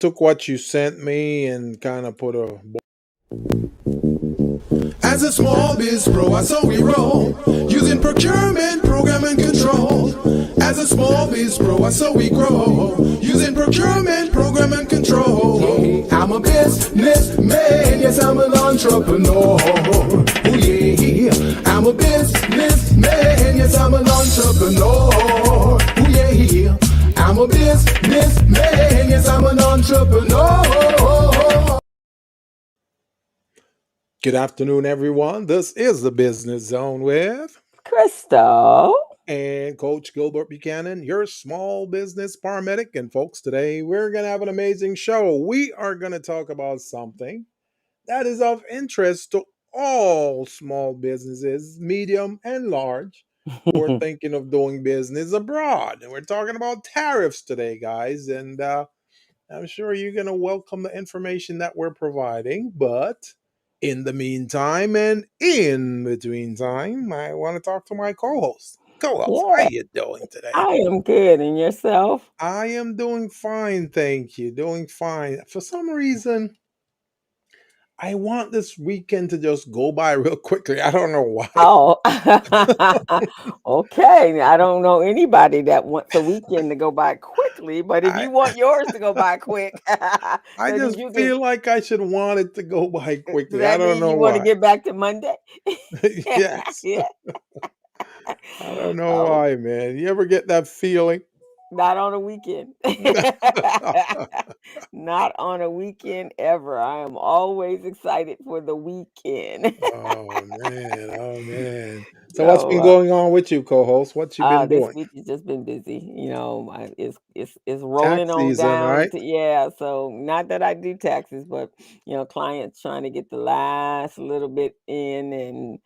took what you sent me and kind of put a. As a small biz pro, I saw we roll, using procurement, program and control. As a small biz pro, I saw we grow, using procurement, program and control. I'm a businessman, yes, I'm an entrepreneur. Oh yeah, I'm a businessman, yes, I'm an entrepreneur. Oh yeah, I'm a businessman, yes, I'm an entrepreneur. Good afternoon, everyone. This is the Business Zone with Crystal. and Coach Gilbert Buchanan, your small business paramedic. And folks, today we're going to have an amazing show. We are going to talk about something that is of interest to all small businesses, medium and large, who are thinking of doing business abroad. And we're talking about tariffs today, guys. And I'm sure you're going to welcome the information that we're providing. But in the meantime and in between time, I want to talk to my co-host. Co-host, how Yeah, you doing today? I am good. And yourself? I am doing fine, thank you. Doing fine. For some reason, I want this weekend to just go by real quickly. I don't know why. Oh, okay. I don't know anybody that wants a weekend to go by quickly, but if I you want yours to go by quick, so I that just you can, feel like I should want it to go by does quickly. I that don't mean know you want to why. get back to Monday? Yes. Yeah. I don't know Oh, why, man. You ever get that feeling? not on a weekend. Not on a weekend ever. I am always excited for the weekend. Oh man, oh man. So what's So, been going on with you, co-host? What you been this doing? week has just been busy. It's rolling Tax on season, down right? to, yeah. So not that I do taxes, but clients trying to get the last little bit in and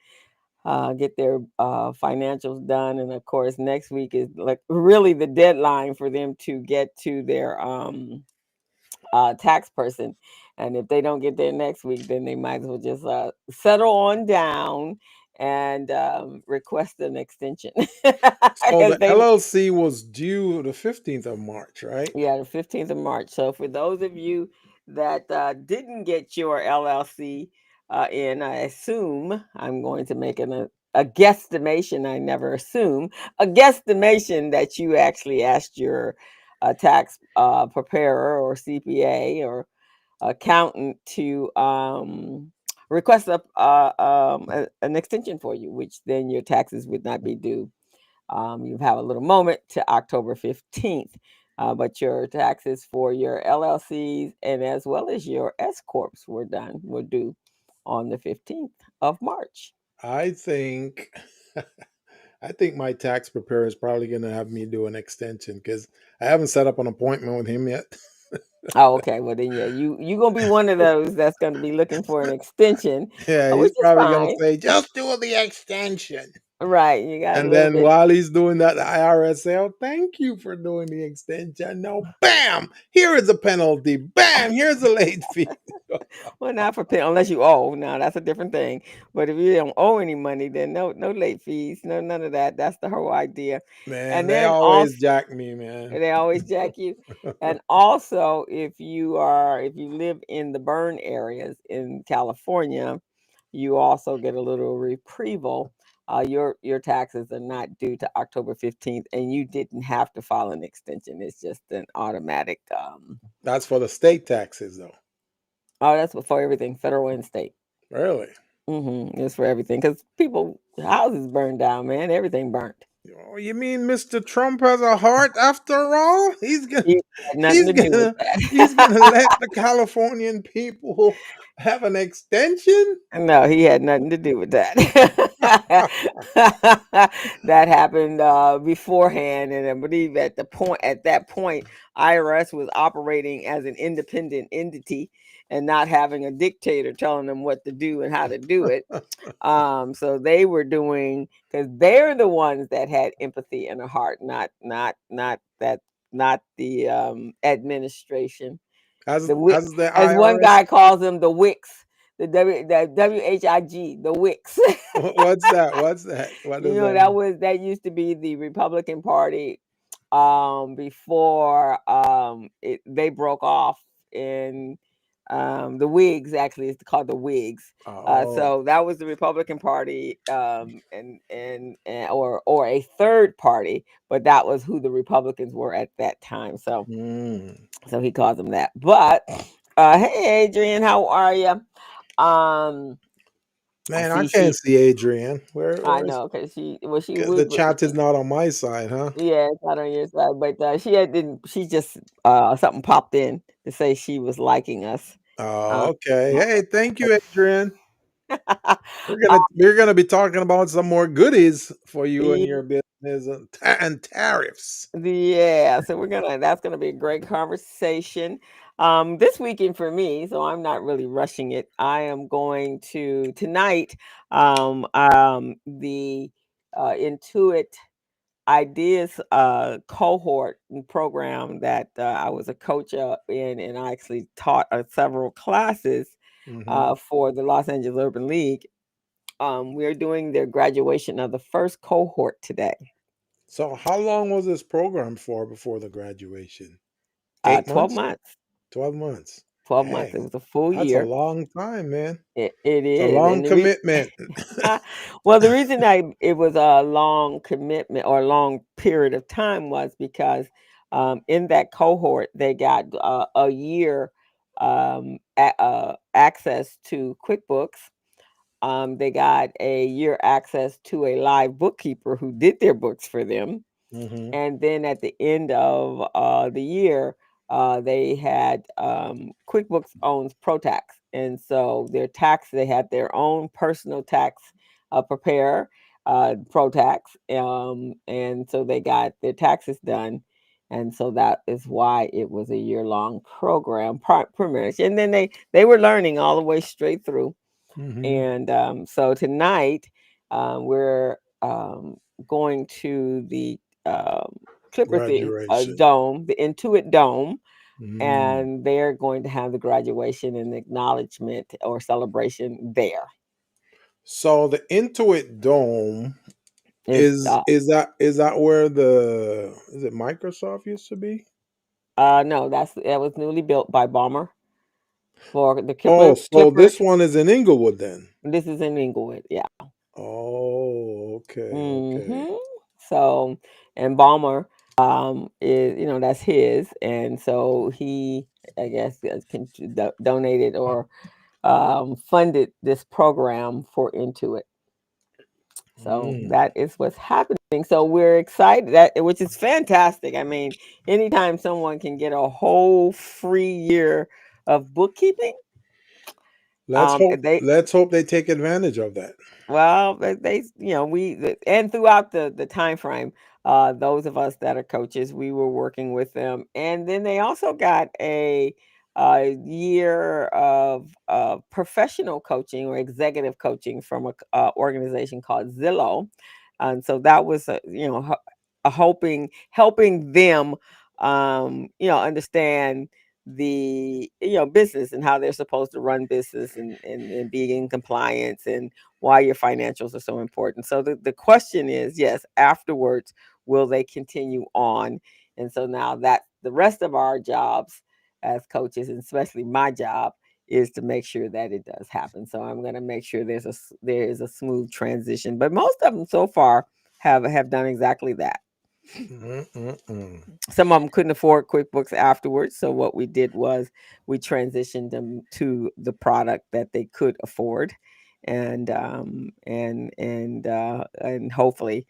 get their financials done. And of course, next week is like really the deadline for them to get to their tax person. And if they don't get there next week, then they might as well just settle on down and request an extension So because the they, LLC was due the 15th of March, right? yeah, the 15th of March. So for those of you that didn't get your LLC in, I assume I'm going to make a guesstimation. I never assume a guesstimation that you actually asked your tax preparer or CPA or accountant to request an extension for you, which then your taxes would not be due. You have a little moment to October 15th, but your taxes for your LLCs and as well as your S Corps were due on the 15th of March. I think I think my tax preparer is probably gonna have me do an extension because I haven't set up an appointment with him yet. Oh, okay. Well, then, yeah, you gonna be one of those that's gonna be looking for an extension, Yeah, he's which is probably gonna fine, say, just do the extension. right? You got a And little then bit. while he's doing that, the IRS say, "Oh, thank you for doing the extension." No, bam! Here is a penalty. Bam! Here's a late fee. Well, not for pay unless you owe. Now that's a different thing. But if you don't owe any money, then no late fees, no none of that. That's the whole idea. Man, And they then always also jack me, man. they always jack you. And also if you live in the burn areas in California, you also get a little reprieval. Your taxes are not due to October 15th, and you didn't have to file an extension. It's just an automatic. That's for the state taxes, though. Oh, that's for everything, federal and state. Really? It's for everything because people houses burned down, man. Everything burnt. Oh, you mean Mr. Trump has a heart after all? He had nothing He's to do with gonna he's gonna that. let the Californian people have an extension? No, he had nothing to do with that. That happened beforehand, and I believe at that point, IRS was operating as an independent entity and not having a dictator telling them what to do and how to do it. So they were doing because they're the ones that had empathy and a heart, not the administration. Has the As one IRS guy calls them, the Wicks, the WHIG, the Wicks. what's that? What's that? What does that mean? That used to be the Republican Party before they broke off in the Whigs. Actually, it's called the Whigs. Oh. So that was the Republican Party, and or a third party, but that was who the Republicans were at that time. So Mm. he calls them that. But hey, Adrian, how are you? I Man, I see can't she. see Adrian. Where I where is know because she the would. chat is not on my side, huh? Yeah, it's not on your side, but didn't. She just something popped in to say she was liking us. Oh, Um, okay. Hey, thank you, Adrian. uh, We're gonna be talking about some more goodies for you and yeah, your business and tariffs. yeah, so that's gonna be a great conversation. This weekend for me, so I'm not really rushing it. I am going to tonight. The Intuit Ideas cohort and program that I was a coach in, and I actually taught several classes Hmm. for the Los Angeles Urban League. We're doing their graduation of the first cohort today. So, how long was this program for before the graduation? 12 8 months? months. 12 months? 12 months. It Dang, was a full that's a year. long time, man. It It's a is, long and commitment. well, the reason it was a long commitment or a long period of time was because in that cohort they got a year access to QuickBooks. They got a year access to a live bookkeeper who did their books for them, Hmm. and then at the end of the year, they had QuickBooks owns ProTax, and so they had their own personal tax preparer, ProTax, and so they got their taxes done, and so that is why it was a year long program, pretty much. And then they were learning all the way straight through, Hmm. and so tonight we're going to the Clipper Graduation. Dome, the Intuit Dome, Mm. and they're going to have the graduation and acknowledgement or celebration there. So the Intuit Dome Is is that where the is it Microsoft used to be? no, that was newly built by Bomber for the Oh, so Clippers. this one is in Inglewood then. This is in Inglewood, yeah. Oh, okay, okay. Hmm. So, and Balmer, is that's his, and so he, I guess, donated or funded this program for Intuit. So Mm. that is what's happening. So we're excited that which is fantastic. I mean, anytime someone can get a whole free year of bookkeeping, Let's hope they let's hope they take advantage of that. well, and throughout the time frame, those of us that are coaches, we were working with them, and then they also got a year of professional coaching or executive coaching from a organization called Zillow, and so that was helping them understand the business and how they're supposed to run business and be in compliance and why your financials are so important. So the question is, yes, afterwards, will they continue on? And so now that the rest of our jobs as coaches, and especially my job, is to make sure that it does happen. So I'm going to make sure there is a smooth transition. But most of them so far have done exactly that. Mm-mm-mm. Some of them couldn't afford QuickBooks afterwards, so what we did was we transitioned them to the product that they could afford, and hopefully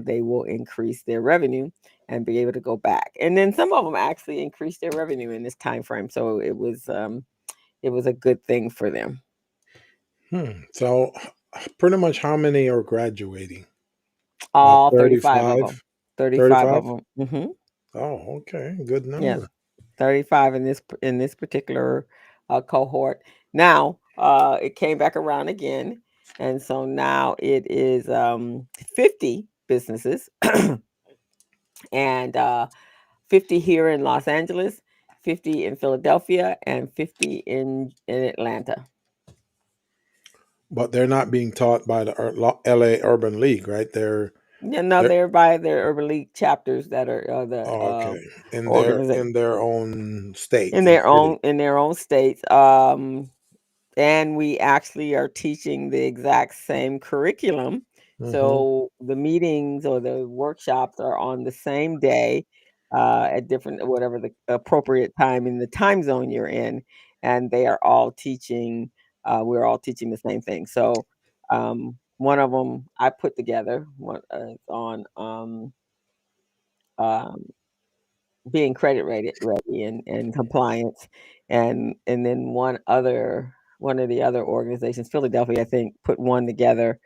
they will increase their revenue and be able to go back. And then some of them actually increased their revenue in this time frame, so it was a good thing for them. So pretty much how many are graduating? About All 35 of 35? them. 35 of 35? them. Hmm. Oh, okay. Good Yes. number. 35 in this particular cohort. Now, it came back around again, and so now it is 50 businesses and 50 here in Los Angeles, 50 in Philadelphia, and 50 in Atlanta. But they're not being taught by the LA Urban League, right? They're Yeah, no, They're, they're by their urban league chapters that are the oh, okay, organization in their own state and city. in their own states. And we actually are teaching the exact same curriculum. Mm-hmm. So the meetings or the workshops are on the same day at different whatever the appropriate time in the time zone you're in, and they are all teaching. We're all teaching the same thing. So one of them I put together. One it's on um, being credit rated ready and compliance, and then one of the other organizations, Philadelphia, I think, put one together,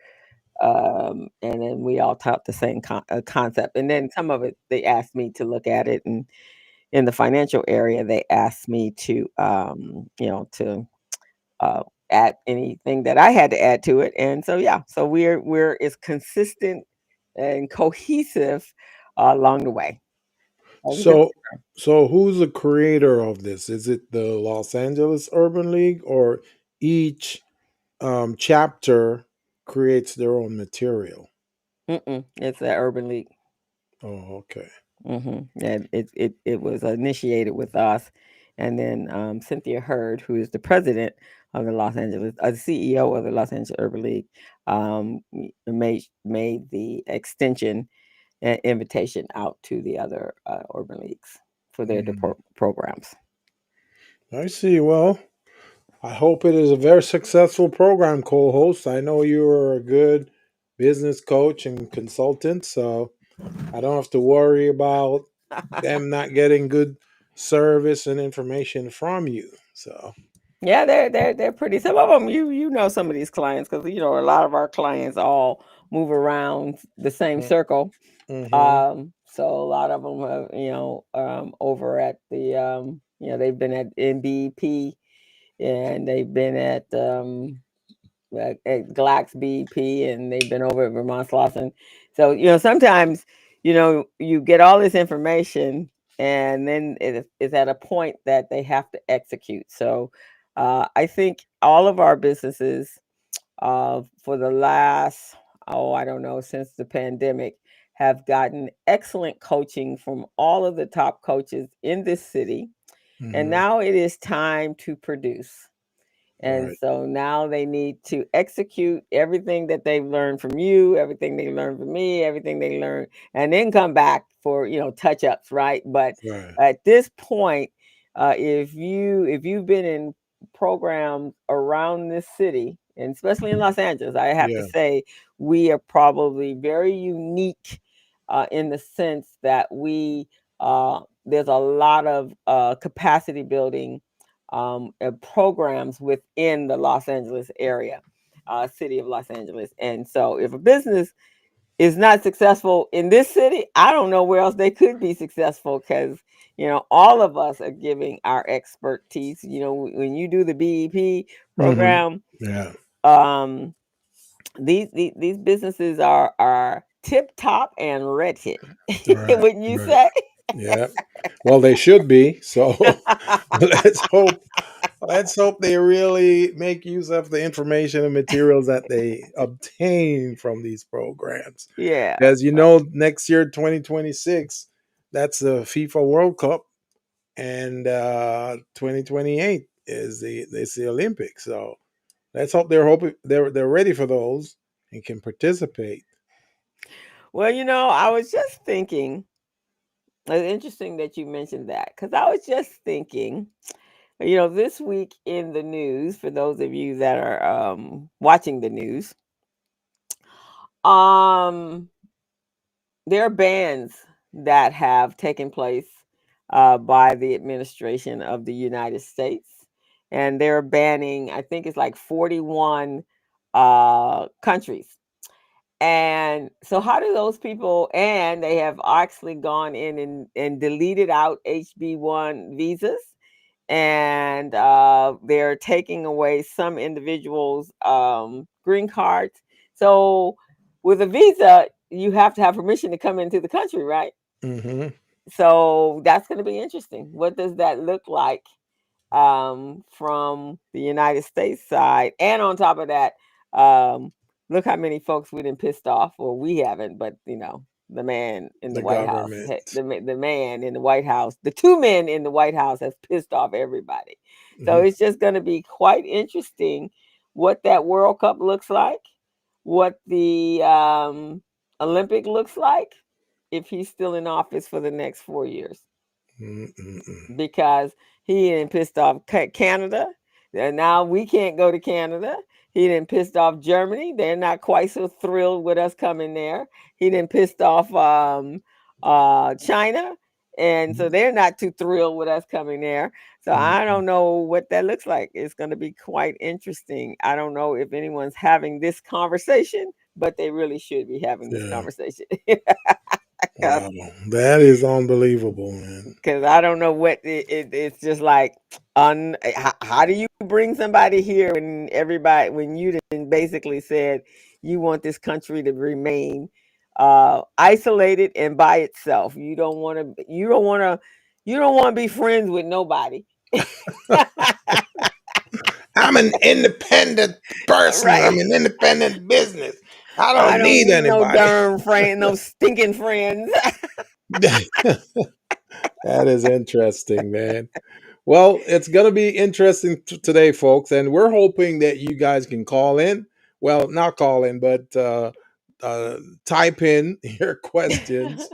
and then we all taught the same concept. And then some of it, they asked me to look at it, and in the financial area, they asked me to, to uh, add anything that I had to add to it. And so, yeah, so we're as consistent and cohesive along the way. That was a good. So, so who's the creator of this? Is it the Los Angeles Urban League, or each chapter creates their own material? Mm-mm, it's the Urban League. Oh, okay. And it was initiated with us, and then Cynthia Hurd, who is the president of the the CEO of the Los Angeles Urban League, made the extension and invitation out to the other urban leagues for their Mm, programs. I see. Well, I hope it is a very successful program, co-host. I know you are a good business coach and consultant, so I don't have to worry about them not getting good service and information from you. So, Yeah, they're pretty. Some of them, you know, some of these clients, because you know a lot of our clients all move around the same circle. mm-hmm. So a lot of them have, over at the, they've been at NBP, and they've been at Glax BP, and they've been over at Vermont Slauson. So, sometimes, you get all this information, and then it's at a point that they have to execute. So, I think all of our businesses for the last, oh, I don't know, since the pandemic, have gotten excellent coaching from all of the top coaches in this city. And Mm-hmm. now it is time to produce. And Right. so now they need to execute everything that they've learned from you, everything they learned from me, everything they learned, and then come back for touch ups, right? But Right. at this point, if you've been in programs around this city, and especially in Los Angeles, I have to Yeah. say we are probably very unique in the sense that there's a lot of capacity building programs within the Los Angeles area, city of Los Angeles. And so, if a business is not successful in this city, I don't know where else they could be successful, because all of us are giving our expertise. When you do the BEP Mm-hmm. program, Yeah. um, these businesses are tip top and ready. Right. Wouldn't you Right. say? Yeah. Well, they should be. So let's hope let's hope they really make use of the information and materials that they obtain from these programs. Yeah. As you know, next year, 2026, that's the FIFA World Cup, and 2028 is the Olympics. So let's hope they're ready for those and can participate. Well, I was just thinking, it's interesting that you mentioned that, because I was just thinking, this week in the news, for those of you that are watching the news, um, there are bans that have taken place by the administration of the United States. And they're banning, I think it's like 41 countries. And so, how do those people, and they have actually gone in and deleted out HB1 visas, and they're taking away some individuals' green cards. So, with a visa, you have to have permission to come into the country, right? Hmm. So, that's going to be interesting. What does that look like from the United States side? And on top of that, um, look how many folks we done pissed off. Well, we haven't, but the man in the The White House, government. the man in the White House, the two men in the White House has pissed off everybody. So Mhm. it's just going to be quite interesting what that World Cup looks like, what the Olympic looks like if he's still in office for the next 4 years, Mm-mm-mm. because he didn't pissed off Canada. And now we can't go to Canada. He didn't pissed off Germany. They're not quite so thrilled with us coming there. He didn't pissed off China. And so they're not too thrilled with us coming there. So I Mm-mm. don't know what that looks like. It's going to be quite interesting. I don't know if anyone's having this conversation, but they really should be having this Yeah. conversation. Wow. That is unbelievable, man. Because I don't know what it's just like. How do you bring somebody here when you done basically said you want this country to remain isolated and by itself? You don't want to be friends with nobody. I'm an independent person. Right. I'm an independent business. I I don't don't need need no anybody. darn friend, no stinking friends. That is interesting, man. Well, it's going to be interesting today, folks, and we're hoping that you guys can call in. Well, not call in, but uh, type in your questions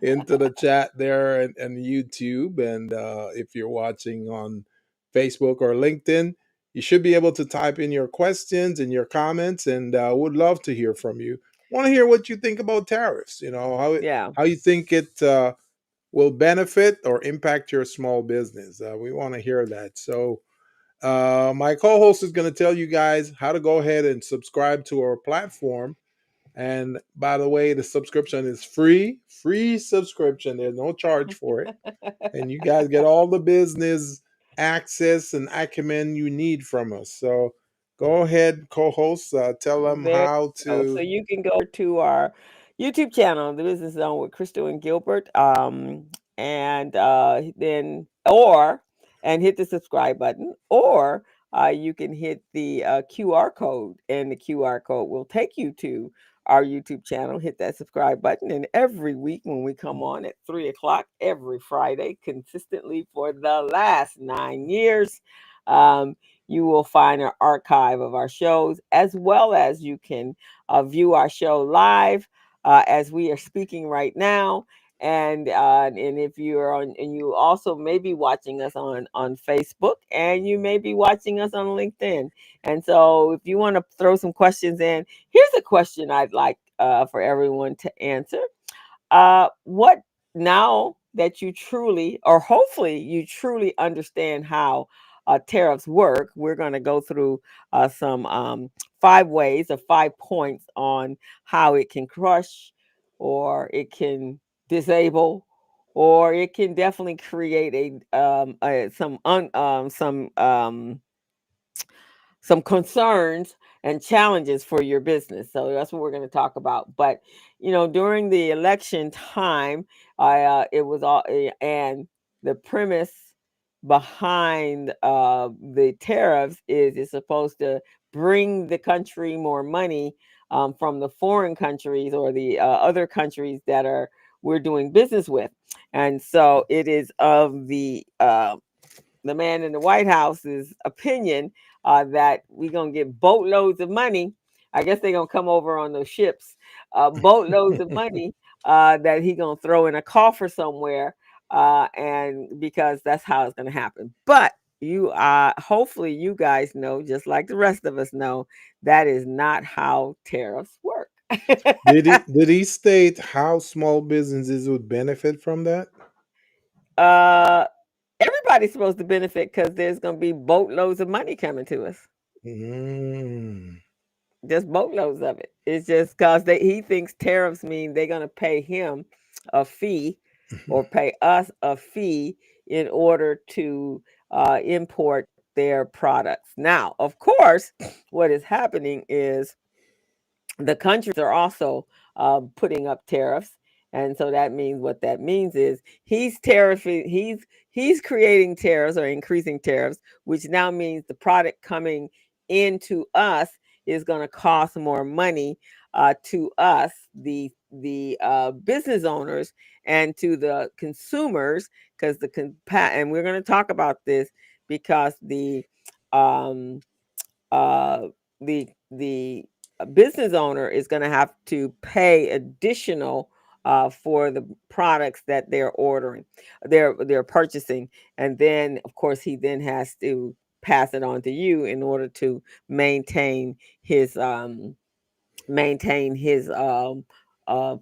into the chat there and YouTube. And if you're watching on Facebook or LinkedIn, you should be able to type in your questions and your comments, and would love to hear from you. Want to hear what you think about tariffs? Yeah. How you think it will benefit or impact your small business. We want to hear that. So, my co host is going to tell you guys how to go ahead and subscribe to our platform. And by the way, the subscription is free subscription. There's no charge for it. And you guys get all the business access and acumen you need from us. So, go ahead, co host, tell them There how you go. So to. you can go to our YouTube channel, The Business Zone with Crystal and Gilbert, and then and hit the subscribe button, or you can hit the QR code, and the QR code will take you to our YouTube channel. Hit that subscribe button, and every week when we come on at 3 o'clock every Friday, consistently for the last 9 years. Um, you will find an archive of our shows, as well as you can view our show live as we are speaking right now. And if you're on, and you also may be watching us on Facebook, and you may be watching us on LinkedIn. And so, if you want to throw some questions in, here's a question I'd like for everyone to answer. What Now that you truly, or hopefully you truly understand how tariffs work, we're going to go through some 5 ways or 5 points on how it can crush, or it can disable, or it can definitely create some concerns and challenges for your business. So that's what we're going to talk about. But during the election time, I it was all and the premise behind the tariffs is it's supposed to bring the country more money from the foreign countries, or the other countries that are we're doing business with. And so it is of the man in the White House's opinion that we're gonna get boatloads of money. I guess they're gonna come over on those ships, boatloads of money that he gonna throw in a coffer somewhere, and because that's how it's gonna happen. But hopefully you guys know, just like the rest of us know, that is not how tariffs work. Did he state how small businesses would benefit from that? uh, Everybody's supposed to benefit because there's gonna be boatloads of money coming to us. Mm. Just boatloads of it. It's just because he thinks tariffs mean they're going to pay him a fee, or pay us a fee in order to import their products. Now, of course, what is happening is the countries are also putting up tariffs. And so what that means is he's creating tariffs or increasing tariffs, which now means the product coming into us is going to cost more money to us, the business owners, and to the consumers, because and we're going to talk about this because um, the business owner is going to have to pay additional for the products that they're ordering, they're purchasing, and then of course he then has to pass it on to you in order to maintain his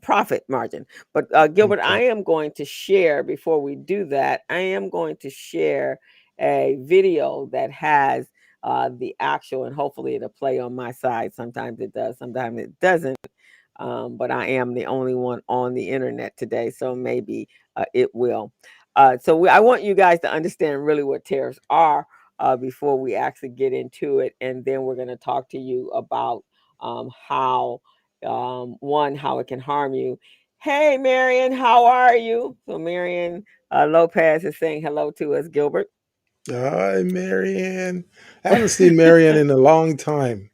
profit margin. But Gilbert, Okay. I am going to share, before we do that, I am going to share a video that has the actual, and hopefully it'll play on my side. Sometimes it does, sometimes it doesn't. But I am the only one on the internet today, so maybe it will. I want you guys to understand really what tariffs are before we actually get into it, and then we're going to talk to you about how how it can harm you. Hey, Marion, how are you? So Marion Lopez is saying hello to us, Gilbert. Hi, Marianne. I haven't seen Marianne in a long time.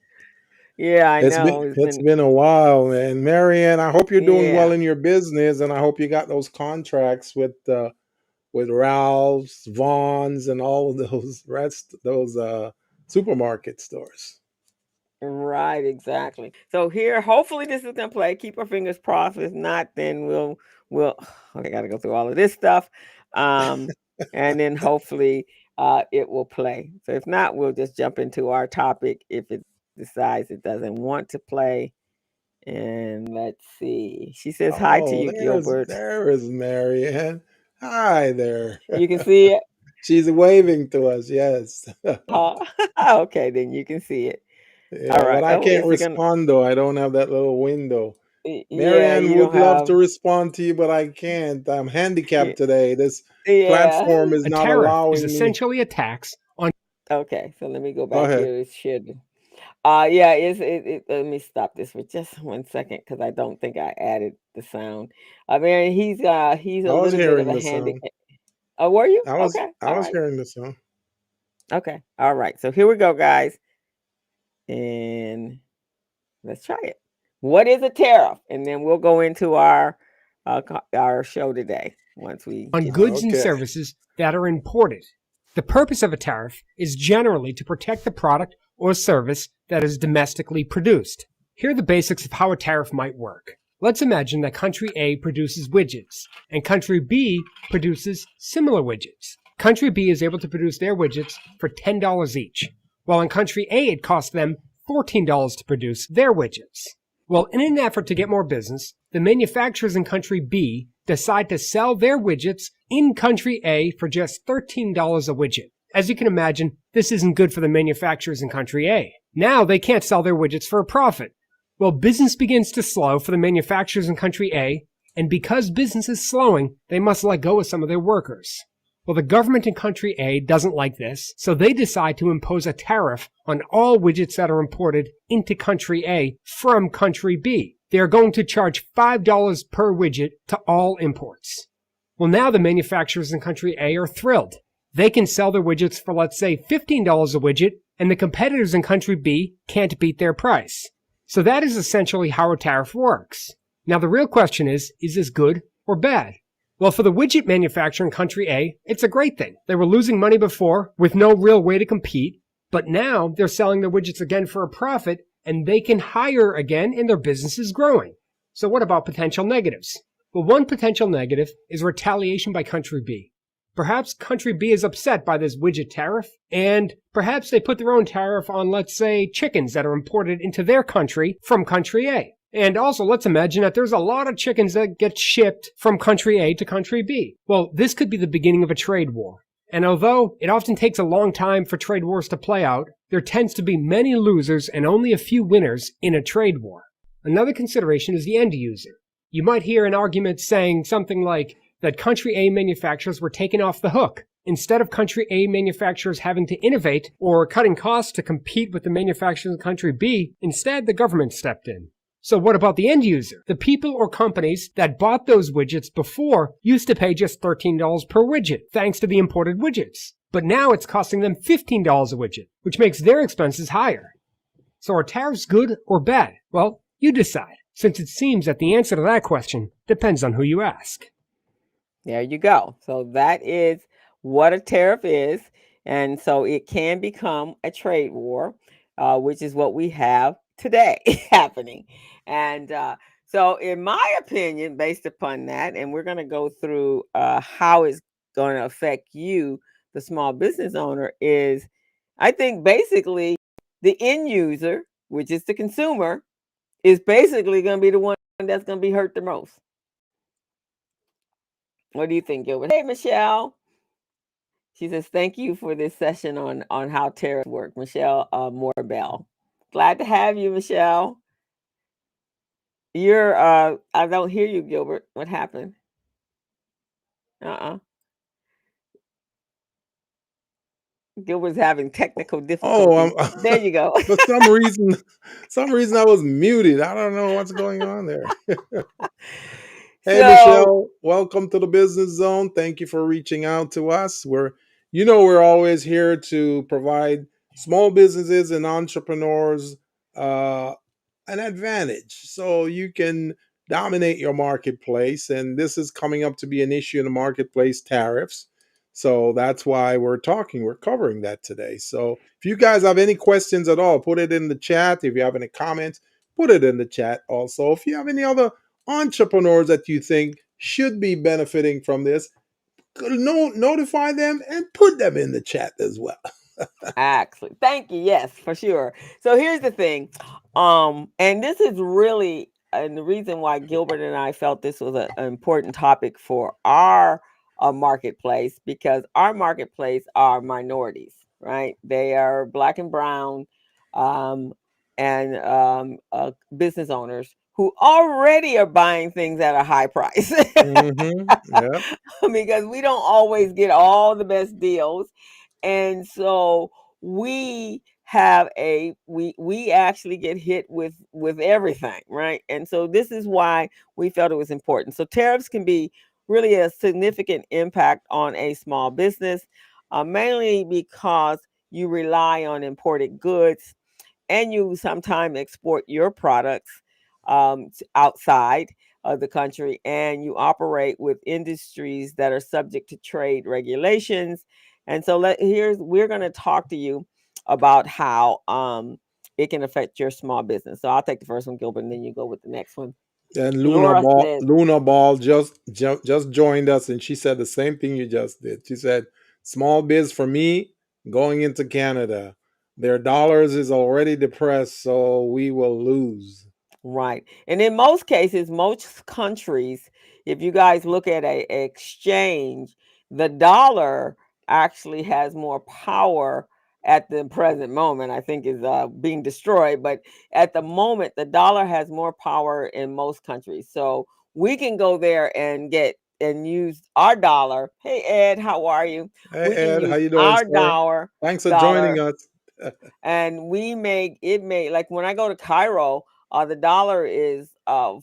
Yeah, I It's been know. It's it's been, been a while, man. Marianne, I hope you're doing well yeah, in your business, and I hope you got those contracts with Ralph's, Vaughn's, and all of those supermarket stores. right, exactly. So here, hopefully this is gonna play. Keep our fingers crossed. If not, then we'll okay, gotta go through all of this stuff. And then hopefully it will play. So if not, we'll just jump into our topic if it decides it doesn't want to play. And let's see. She says hi to Oh, you, Gilbert. there is Marianne. Hi there. You can see it. She's waving to us. Yes. Huh? Okay, then you can see it. All Yeah, but right. I Oh, can't is it gonna? respond though. I don't have that little window. Yeah, Marianne you would don't love have. to respond to you, but I can't. I'm handicapped today. This Yeah. platform is A not tariff is allowing me. essentially a tax on Okay, so let me go Go back ahead. here. It should. Yeah, let me stop this for just 1 second because I don't think I added the sound. I mean, he's I a was little bit of hearing a the sound. handicap. Oh, were you? I was Okay, I all was right. hearing the sound. Okay, all right. So here we go, guys, and let's try it. What is a tariff? And then we'll go into our show today once we get to goods it. and Okay. services that are imported. The purpose of a tariff is generally to protect the product or service that is domestically produced. Here are the basics of how a tariff might work. Let's imagine that country A produces widgets, and country B produces similar widgets. Country B is able to produce their widgets for $10 each, while in country A it costs them $14 to produce their widgets. Well, in an effort to get more business, the manufacturers in country B decide to sell their widgets in country A for just $13 a widget. As you can imagine, this isn't good for the manufacturers in country A. Now they can't sell their widgets for a profit. Well, business begins to slow for the manufacturers in country A, and because business is slowing, they must let go of some of their workers. Well, the government in country A doesn't like this, so they decide to impose a tariff on all widgets that are imported into country A from country B. They are going to charge $5 per widget to all imports. Well, now the manufacturers in country A are thrilled. They can sell their widgets for, let's say, $15 a widget, and the competitors in country B can't beat their price. So that is essentially how a tariff works. Now the real question is this good or bad? Well, for the widget manufacturer in country A, it's a great thing. They were losing money before with no real way to compete, but now they're selling their widgets again for a profit, and they can hire again, and their business is growing. So what about potential negatives? Well, one potential negative is retaliation by country B. Perhaps country B is upset by this widget tariff, and perhaps they put their own tariff on, let's say, chickens that are imported into their country from country A. And also, let's imagine that there's a lot of chickens that get shipped from country A to country B. Well, this could be the beginning of a trade war. And although it often takes a long time for trade wars to play out, there tends to be many losers and only a few winners in a trade war. Another consideration is the end user. You might hear an argument saying something like that country A manufacturers were taken off the hook. Instead of country A manufacturers having to innovate or cutting costs to compete with the manufacturers in country B, instead the government stepped in. So what about the end user? The people or companies that bought those widgets before used to pay just $13 per widget, thanks to the imported widgets. But now it's costing them $15 a widget, which makes their expenses higher. So are tariffs good or bad? Well, you decide, since it seems that the answer to that question depends on who you ask. There you go. So that is what a tariff is. And so it can become a trade war, which is what we have today happening. And so, in my opinion, based upon that, and we're going to go through how it's going to affect you, the small business owner, is I think basically the end user, which is the consumer, is basically going to be the one that's going to be hurt the most. What do you think, Gilbert? Hey, Michelle. She says, "Thank you for this session on how tariffs work." Michelle Moorbell. Glad to have you, Michelle. You're I don't hear you, Gilbert. What happened? Uh-uh. Gilbert's having technical Oh, difficulties. There you go. for some reason I was muted. I don't know what's going on there. Hey, So Michelle, welcome to the Business Zone. Thank you for reaching out to us. We're always here to provide small businesses and entrepreneurs uh, an advantage so you can dominate your marketplace. And this is coming up to be an issue in the marketplace, tariffs. So that's why we're covering that today. So if you guys have any questions at all, put it in the chat. If you have any comments, put it in the chat also. If you have any other entrepreneurs that you think should be benefiting from this, notify them and put them in the chat as well. actually, thank you. Yes, for sure. So here's the thing. And this is really and the reason why Gilbert and I felt this was an important topic for our marketplace, because our marketplace are minorities, right? They are black and brown, um, and business owners who already are buying things at a high price. Yeah. Because we don't always get all the best deals, and so we actually get hit with everything, right? And so this is why we felt it was important. So tariffs can be really a significant impact on a small business, mainly because you rely on imported goods and you sometimes export your products outside of the country, and you operate with industries that are subject to trade regulations. And so we're going to talk to you about how it can affect your small business. So I'll take the first one, Gilbert, and then you go with the next one. And Laura says, Luna Ball just joined us, and she said the same thing you just did. She said, "Small biz for me going into Canada. Their dollars is already depressed, so we will lose." right. And in most cases, most countries, if you guys look at a exchange, the dollar actually has more power at the present moment. I think is being destroyed, but at the moment, the dollar has more power in most countries. So we can go there and get and use our dollar. Hey Ed, how are you? Hey We can Ed, how use you doing, our sir? Thanks for joining dollar us. and we make it make like when I go to Cairo, the dollar is the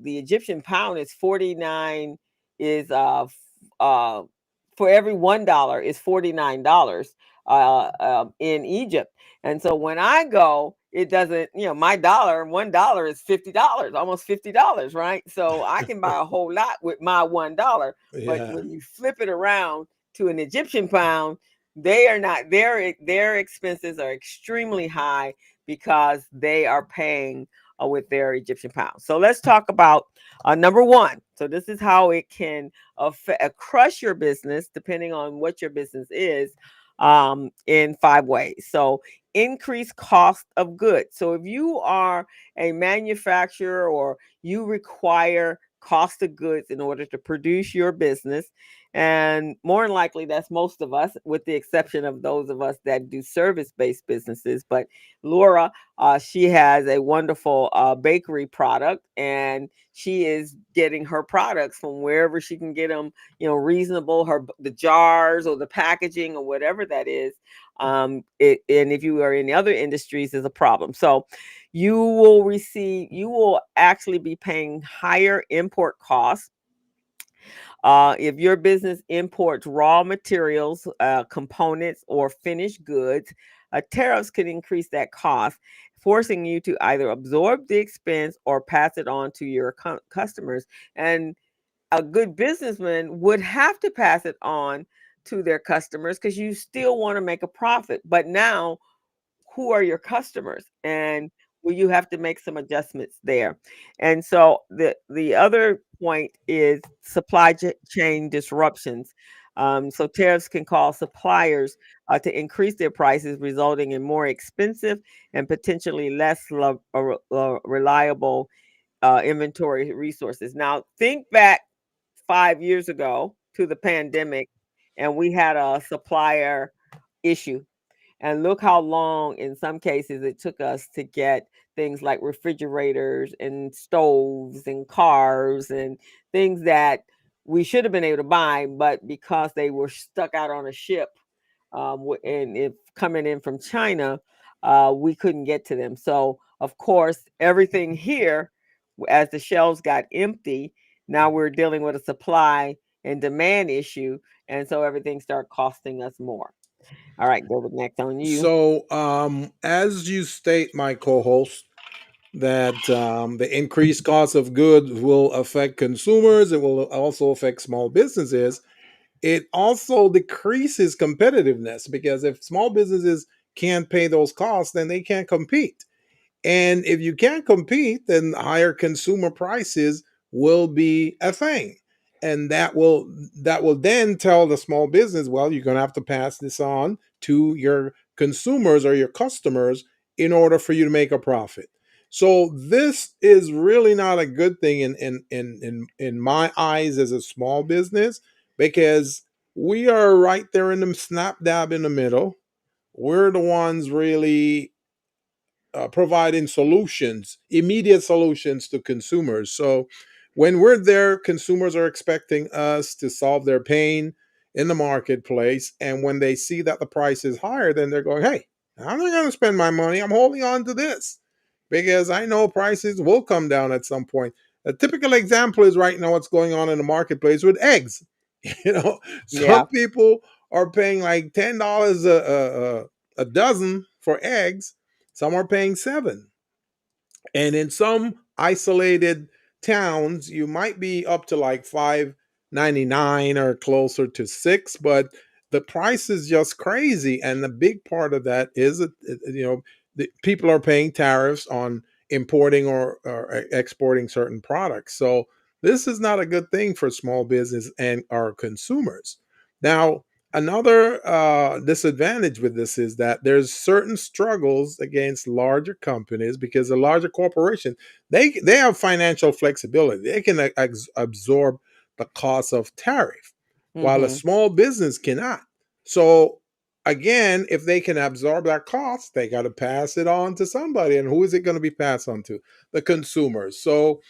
Egyptian pound is 49 is for every $1 is $49 in Egypt. And so when I go, it doesn't, my $1 is $50, almost $50, right? So I can buy a whole lot with my $1. But Yeah. when you flip it around to an Egyptian pound, they are not their expenses are extremely high because they are paying with their Egyptian pounds. So let's talk about number one. So this is how it can crush your business depending on what your business is, in 5 ways. So increased cost of goods. So if you are a manufacturer or you require cost of goods in order to produce your business, and more than likely that's most of us, with the exception of those of us that do service-based businesses. But Laura, she has a wonderful bakery product, and she is getting her products from wherever she can get them, reasonable, the jars or the packaging or whatever that is. And if you are in the other industries, is a problem. So you will actually be paying higher import costs, If your business imports raw materials, components, or finished goods, tariffs could increase that cost, forcing you to either absorb the expense or pass it on to your customers. And a good businessman would have to pass it on to their customers because you still want to make a profit. But now, who are your customers? And will you have to make some adjustments there? And so the other point is supply chain disruptions. So tariffs can cause suppliers to increase their prices, resulting in more expensive and potentially less reliable inventory resources. Now, think back 5 years ago to the pandemic, and we had a supplier issue. And look how long, in some cases, it took us to get things like refrigerators and stoves and cars and things that we should have been able to buy, but because they were stuck out on a ship and if coming in from China, we couldn't get to them. So, of course, everything here, as the shelves got empty, now we're dealing with a supply and demand issue, and so everything started costing us more. All right, David, next on you. So, as you state, my co-host, that the increased cost of goods will affect consumers, it will also affect small businesses. It also decreases competitiveness because if small businesses can't pay those costs, then they can't compete. And if you can't compete, then higher consumer prices will be a thing. And that will then tell the small business, well, you're going to have to pass this on to your consumers or your customers in order for you to make a profit. So this is really not a good thing in my eyes as a small business, because we are right there in the snap dab in the middle. We're the ones really providing solutions, immediate solutions to consumers. So when we're there, consumers are expecting us to solve their pain in the marketplace. And when they see that the price is higher, then they're going, hey, I'm not going to spend my money. I'm holding on to this because I know prices will come down at some point. A typical example is right now what's going on in the marketplace with eggs. You know, Yeah. some people are paying like $10 a dozen for eggs. Some are paying 7. And in some isolated towns, you might be up to like 5.99 or closer to 6, but the price is just crazy. And the big part of that is that, the people are paying tariffs on importing or exporting certain products. So this is not a good thing for small business and our consumers. Now, another disadvantage with this is that there's certain struggles against larger companies because the larger corporation, they have financial flexibility. They can absorb the cost of tariff, while a Mm-hmm. small business cannot. So again, if they can absorb that cost, they got to pass it on to somebody, and who is it going to be passed on to? The consumers. So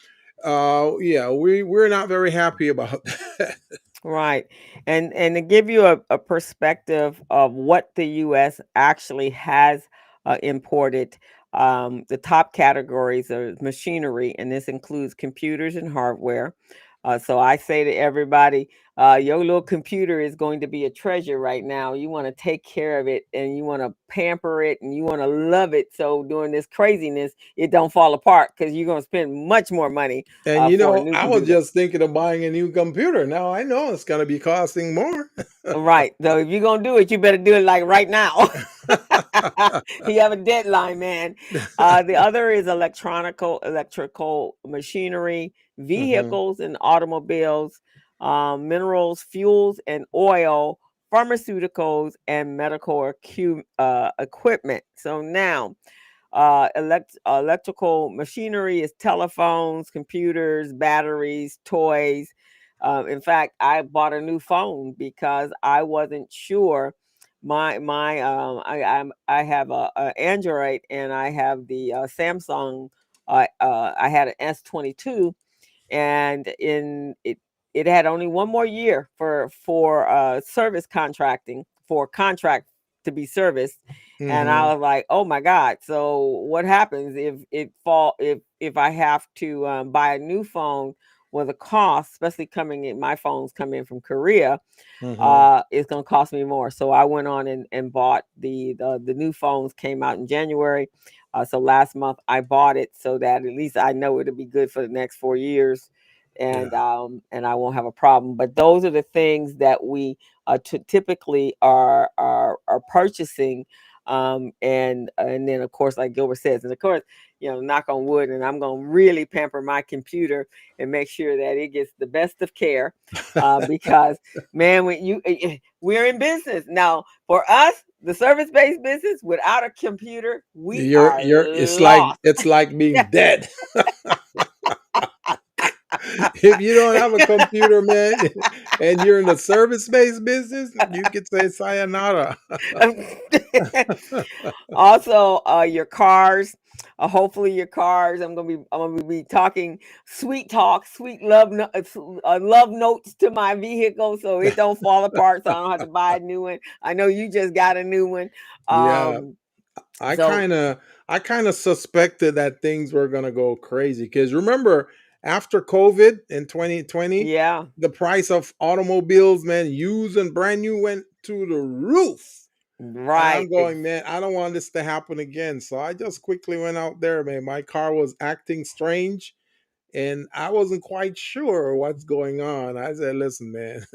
yeah, we're not very happy about that. Right. And to give you a perspective of what the US actually has imported, the top categories are machinery, and this includes computers and hardware. So I say to everybody, your little computer is going to be a treasure right now. You want to take care of it and you want to pamper it and you want to love it. So during this craziness, it don't fall apart because you're going to spend much more money And for a new I was computer. just thinking of buying a new computer. Now I know it's going to be costing more. Right. So if you're gonna do it, you better do it like right now. You have a deadline, man. The other is electrical machinery, Hmm. vehicles and automobiles, minerals, fuels and oil, pharmaceuticals, and medical equipment. So now, electrical machinery is telephones, computers, batteries, toys. In fact, I bought a new phone because I wasn't sure. I have a Android and I have the Samsung. I had an S22, and in it it had only one more year for service contracting for contract to be serviced, and I Hmm. was like, oh my god, so what happens if I have to buy a new phone well, the cost, especially coming in, my phones come in from Korea, Hmm. it's going to cost me more. So I went on and bought the new phones came out in January. So last month I bought it so that at least I know it'll be good for the next 4 years, Yeah. and I won't have a problem. But those are the things that we typically are purchasing, and then of course, like Gilbert says, and of course, knock on wood, and I'm gonna really pamper my computer and make sure that it gets the best of care, because man, when we're in business now. For us, the service-based business, without a computer, we are You're lost. it's like being dead. If you don't have a computer, man, and you're in the service-based business, you could say sayonara. Also, your cars. Hopefully, your cars. I'm gonna be talking sweet talk, sweet love, love notes to my vehicle, so it don't fall apart. So I don't have to buy a new one. I know you just got a new one. Yeah. Um, I so kind of I kind of suspected that things were going to go crazy cuz remember after COVID in 2020, yeah, the price of automobiles, man, used and brand new went to the roof. And I'm right. going, man, I don't want this to happen again. So I just quickly went out there, man. My car was acting strange and I wasn't quite sure what's going on. I said, listen, man,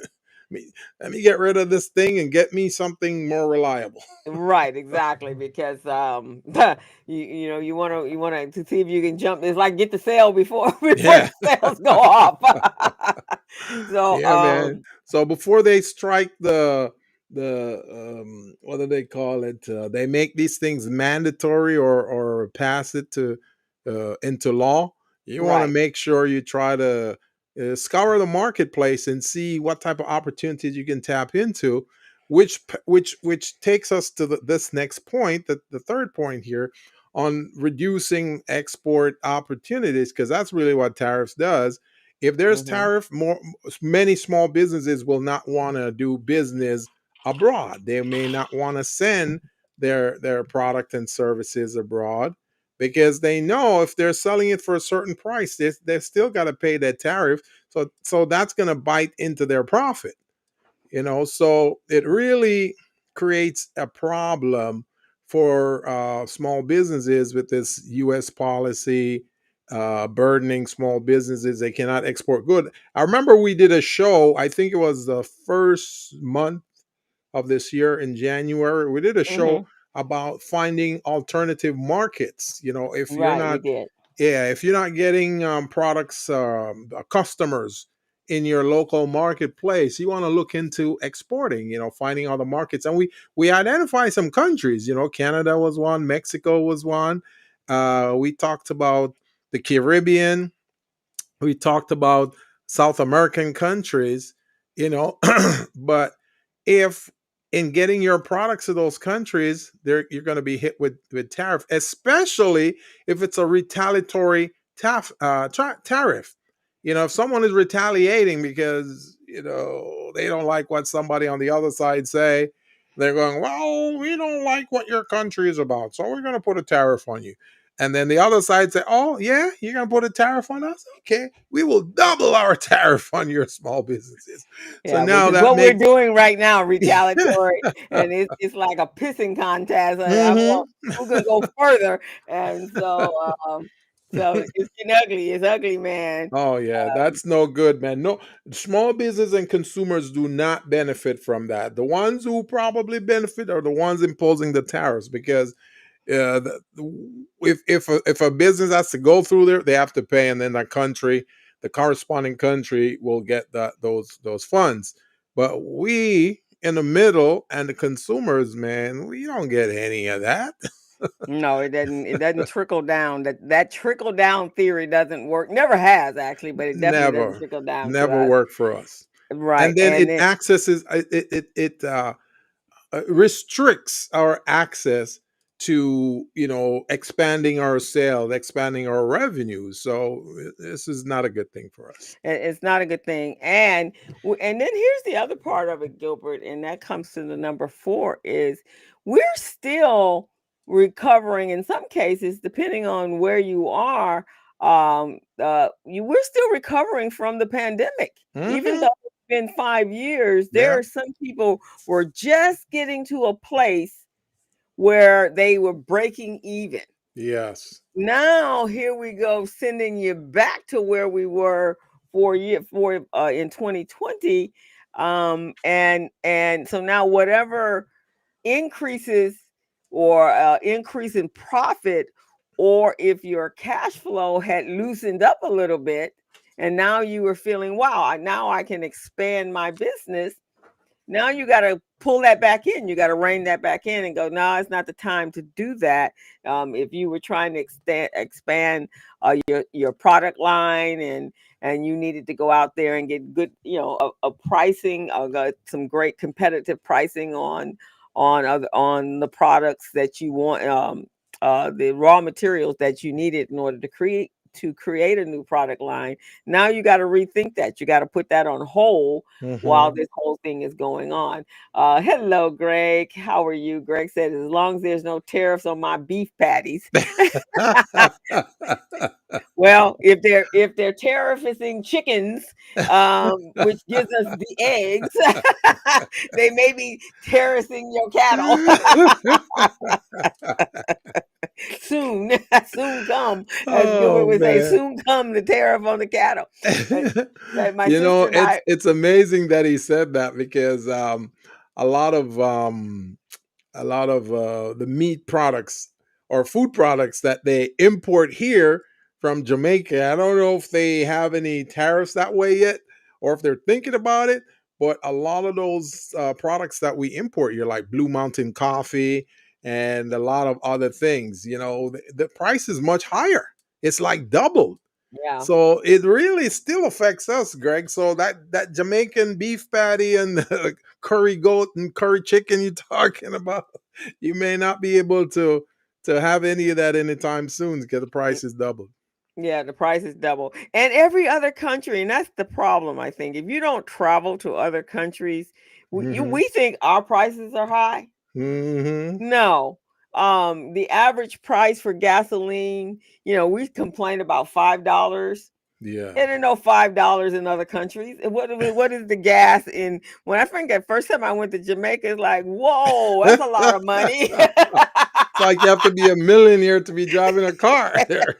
let me get rid of this thing and get me something more reliable. Right, exactly. Because you want to see if you can jump. It's like get the sale before before Yeah. the sales go off. So Yeah, man. So before they strike the what do they call it? They make these things mandatory or pass it to into law. You want to right. make sure you try to scour the marketplace and see what type of opportunities you can tap into. Which takes us to this next point, the third point here on reducing export opportunities, because that's really what tariffs does. If there's Hmm. tariff, more many small businesses will not want to do business abroad. They may not want to send their product and services abroad because they know if they're selling it for a certain price, they still got to pay that tariff. So that's going to bite into their profit. So it really creates a problem for small businesses with this U.S. policy burdening small businesses. They cannot export good. I remember we did a show, I think it was the first month of this year in January. We did a show Hmm. about finding alternative markets. If you're Right, we not, did. yeah, if you're not getting products, customers in your local marketplace, you want to look into exporting. Finding other markets, and we identify some countries. Canada was one, Mexico was one. We talked about the Caribbean. We talked about South American countries. But if in getting your products to those countries, you're going to be hit with tariff, especially if it's a retaliatory tariff. If someone is retaliating because they don't like what somebody on the other side say, they're going, well, we don't like what your country is about, so we're going to put a tariff on you. And then the other side say, oh yeah, you're going to put a tariff on us? Okay, we will double our tariff on your small businesses. So Yeah, which now is that what we're makes doing right now, retaliatory, and it's like a pissing contest. hmm. Who can go further, and so it's getting ugly. It's ugly, man. Oh yeah, that's no good, man. No, small business and consumers do not benefit from that. The ones who probably benefit are the ones imposing the tariffs, because if a business has to go through there, they have to pay, and then the corresponding country will get those funds. But we in the middle and the consumers, man, we don't get any of that. No, it doesn't. It doesn't trickle down. That trickle down theory doesn't work. Never has actually, but it definitely doesn't Never, trickle down to never us. worked for us. Right, And then and it then accesses it restricts our access to expanding our sales, expanding our revenues. So this is not a good thing for us. it's not a good thing. And then here's the other part of it, Gilbert, and that comes to the number four is we're still recovering in some cases, depending on where you are, we're still recovering from the pandemic. Even Hmm. though it's been 5 years, there Yeah. are some people were just getting to a place where they were breaking even. Yes. Now here we go, sending you back to where we were for in 2020, and so now whatever increases or increase in profit, or if your cash flow had loosened up a little bit, and now you were feeling, wow, now I can expand my business. Now you got to pull that back in. You got to rein that back in and go, no, it's not the time to do that. If you were trying to expand your product line, and you needed to go out there and get good, a pricing, got some great competitive pricing on the products that you want, the raw materials that you needed in order to create a new product line. Now you got to rethink that. You got to put that on hold while Hmm. this whole thing is going on. Hello, Greg. How are you? Greg said, as long as there's no tariffs on my beef patties. Well, if they're tariffing chickens, which gives us the eggs, they may be tariffing your cattle. Soon, soon come, as Gilbert Oh would say, man. soon come the tariff on the cattle. But, my sister and It's I, amazing that he said that because a lot of the meat products or food products that they import here from Jamaica. I don't know if they have any tariffs that way yet, or if they're thinking about it. But a lot of those products that we import here, like Blue Mountain coffee and a lot of other things, the price is much higher. It's like doubled. yeah. So it really still affects us, Greg. So that Jamaican beef patty and the curry goat and curry chicken you're talking about, you may not be able to have any of that anytime soon because the price is doubled. Yeah, the price is double. And every other country, and that's the problem, I think. If you don't travel to other countries, Hmm. we think our prices are high. Hmm. No. The average price for gasoline, we complain about $5. Yeah. It ain't no $5 in other countries. And what is the gas in, when I think the first time I went to Jamaica, it's like, whoa, that's a lot of money. It's like you have to be a millionaire to be driving a car there.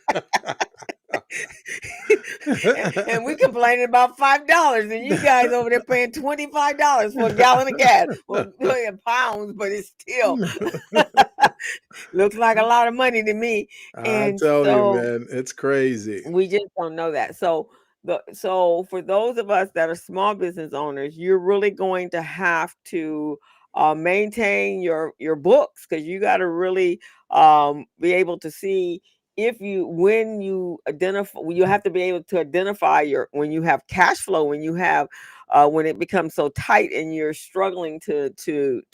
And we complaining about $5, and you guys over there paying $25 for a gallon of gas. Well, pounds, but it's still looks like a lot of money to me. I And tell you, so man, it's crazy. we just don't know that. So for those of us that are small business owners, you're really going to have to maintain your books, because you got to really be able to see, if you when you identify, you have to be able to identify your, when you have cash flow, when you have when it becomes so tight and you're struggling to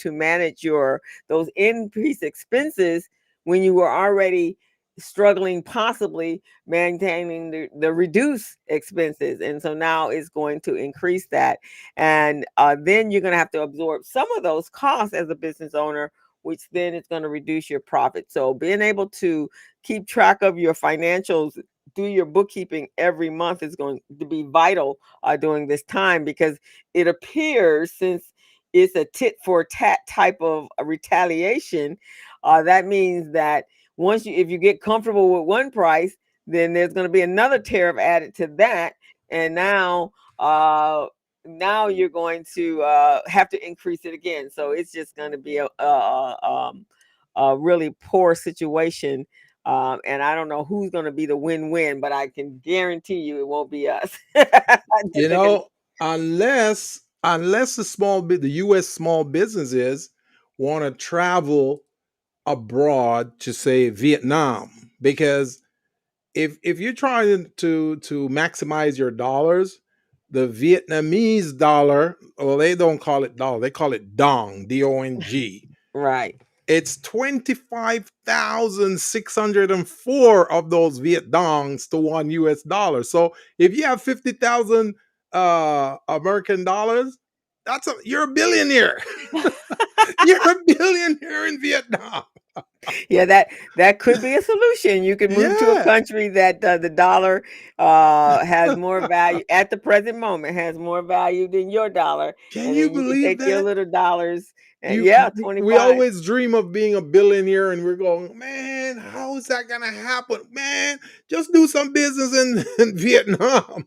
manage your those increased expenses, when you were already struggling, possibly maintaining the reduced expenses, and so now it's going to increase that. And then you're going to have to absorb some of those costs as a business owner, which then is going to reduce your profit. So being able to keep track of your financials, do your bookkeeping every month, is going to be vital during this time, because it appears, since it's a tit for tat type of retaliation, that means that once if you get comfortable with one price, then there's going to be another tariff added to that, and now you're going to have to increase it again. So it's just going to be a really poor situation. And I don't know who's going to be the win-win, but I can guarantee you it won't be us. You Just thinking, know, unless the US small businesses want to travel abroad to say Vietnam, because if you're trying to maximize your dollars, the Vietnamese dollar, well, they don't call it dollar, they call it dong, DONG. right. It's 25,604 of those Viet Dongs to $1. So if you have 50,000 American dollars, you're a billionaire. You're a billionaire in Vietnam. Yeah, that could be a solution. You could move to a Yeah. country that the dollar has more value at the present moment, has more value than your dollar, Can and you then you can believe take your that? little dollars. And You yeah, we 25. always dream of being a billionaire and we're going, man, how is that gonna happen? Man, just do some business in Vietnam.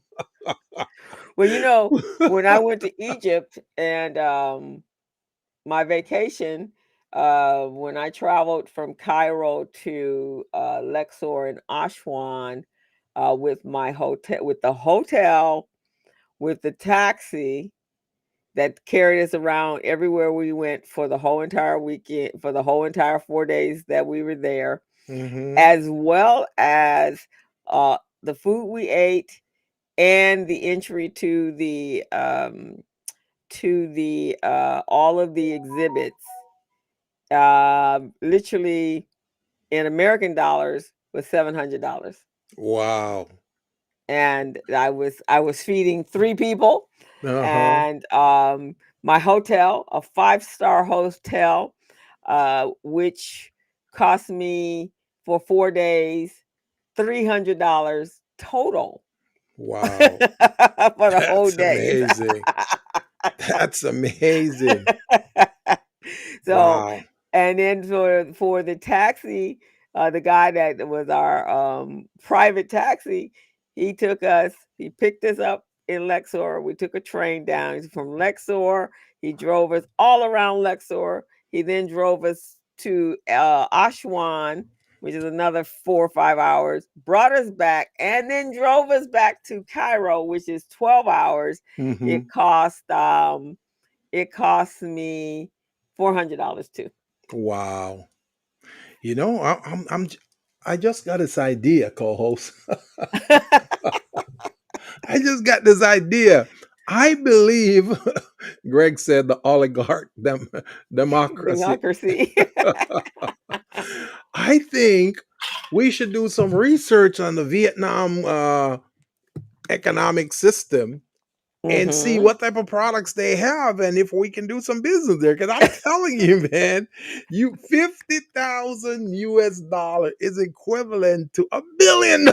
Well, when I went to Egypt and my vacation, when I traveled from Cairo to Luxor and Aswan, with the hotel, with the taxi that carried us around everywhere we went for the whole entire weekend, for the whole entire 4 days that we were there, Hmm. as well as the food we ate and the entry to the all of the exhibits, literally in American dollars was $700. Wow. And I was feeding 3 people, Uh-huh. and my hotel, a 5-star hotel, which cost me for 4 days $300 total for Wow. the whole That's days. amazing. That's amazing. So, Wow. and then for the taxi, the guy that was our private taxi, he picked us up in Lexor. We took a train down from Lexor. He drove us all around Lexor. He then drove us to Aswan, which is another 4 or 5 hours, brought us back, and then drove us back to Cairo, which is 12 hours. Hmm. It cost me $400 too. Wow. I just got this idea, co-host. I just got this idea. I believe Greg said the oligarch democracy. Democracy. I think we should do some research on the Vietnam economic system and see Hmm. what type of products they have and if we can do some business there. Because I'm telling you, man, you 50,000 US dollar is equivalent to $1 billion.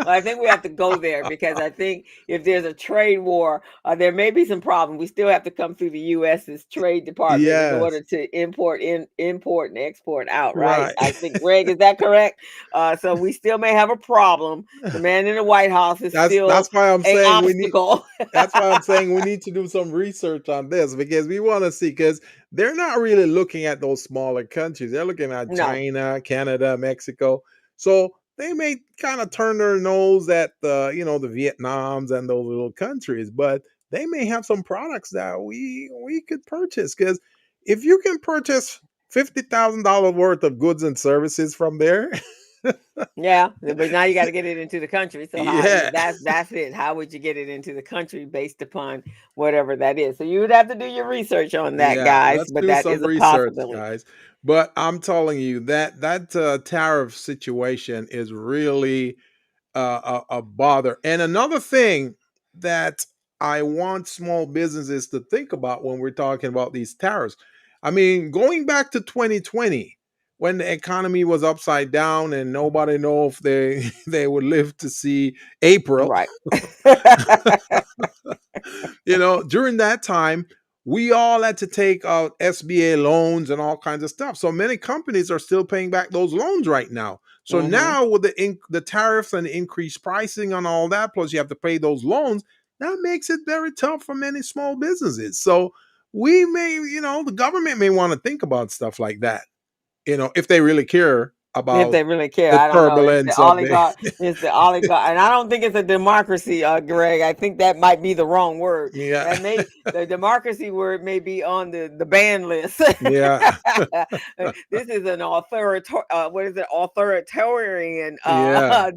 Well, I think we have to go there because I think if there's a trade war, there may be some problem. We still have to come through the U.S.'s Trade Department in order Yes, to import and export out. Right? right. I think, Greg, is that correct? So we still may have a problem. The man in the White House is That's still that's why I'm a saying we need obstacle. That's why I'm saying we need to do some research on this because we want to see because they're not really looking at those smaller countries. They're looking at No. China, Canada, Mexico. So they may kind of turn their nose at the Vietnams and those little countries, but they may have some products that we could purchase because if you can purchase $50,000 worth of goods and services from there, Yeah, but now you got to get it into the country. So how yeah, that's it. How would you get it into the country based upon whatever that is? So you would have to do your research on that, yeah, guys. let's But do that some is a research, possibility. guys. But I'm telling you that tariff situation is really a bother. And another thing that I want small businesses to think about when we're talking about these tariffs. I mean, going back to 2020, when the economy was upside down and nobody know if they they would live to see April. Right. During that time, we all had to take out SBA loans and all kinds of stuff. So many companies are still paying back those loans right now. So Hmm. now with the tariffs and the increased pricing and all that, plus you have to pay those loans, that makes it very tough for many small businesses. So the government may want to think about stuff like that, if they really care If about they really care, the I don't know. turbulence of the It's the oligarch, and I don't think it's a democracy, Greg. I think that might be the wrong word. yeah, That may The democracy word may be on the ban list. yeah, This is an authoritarian yeah,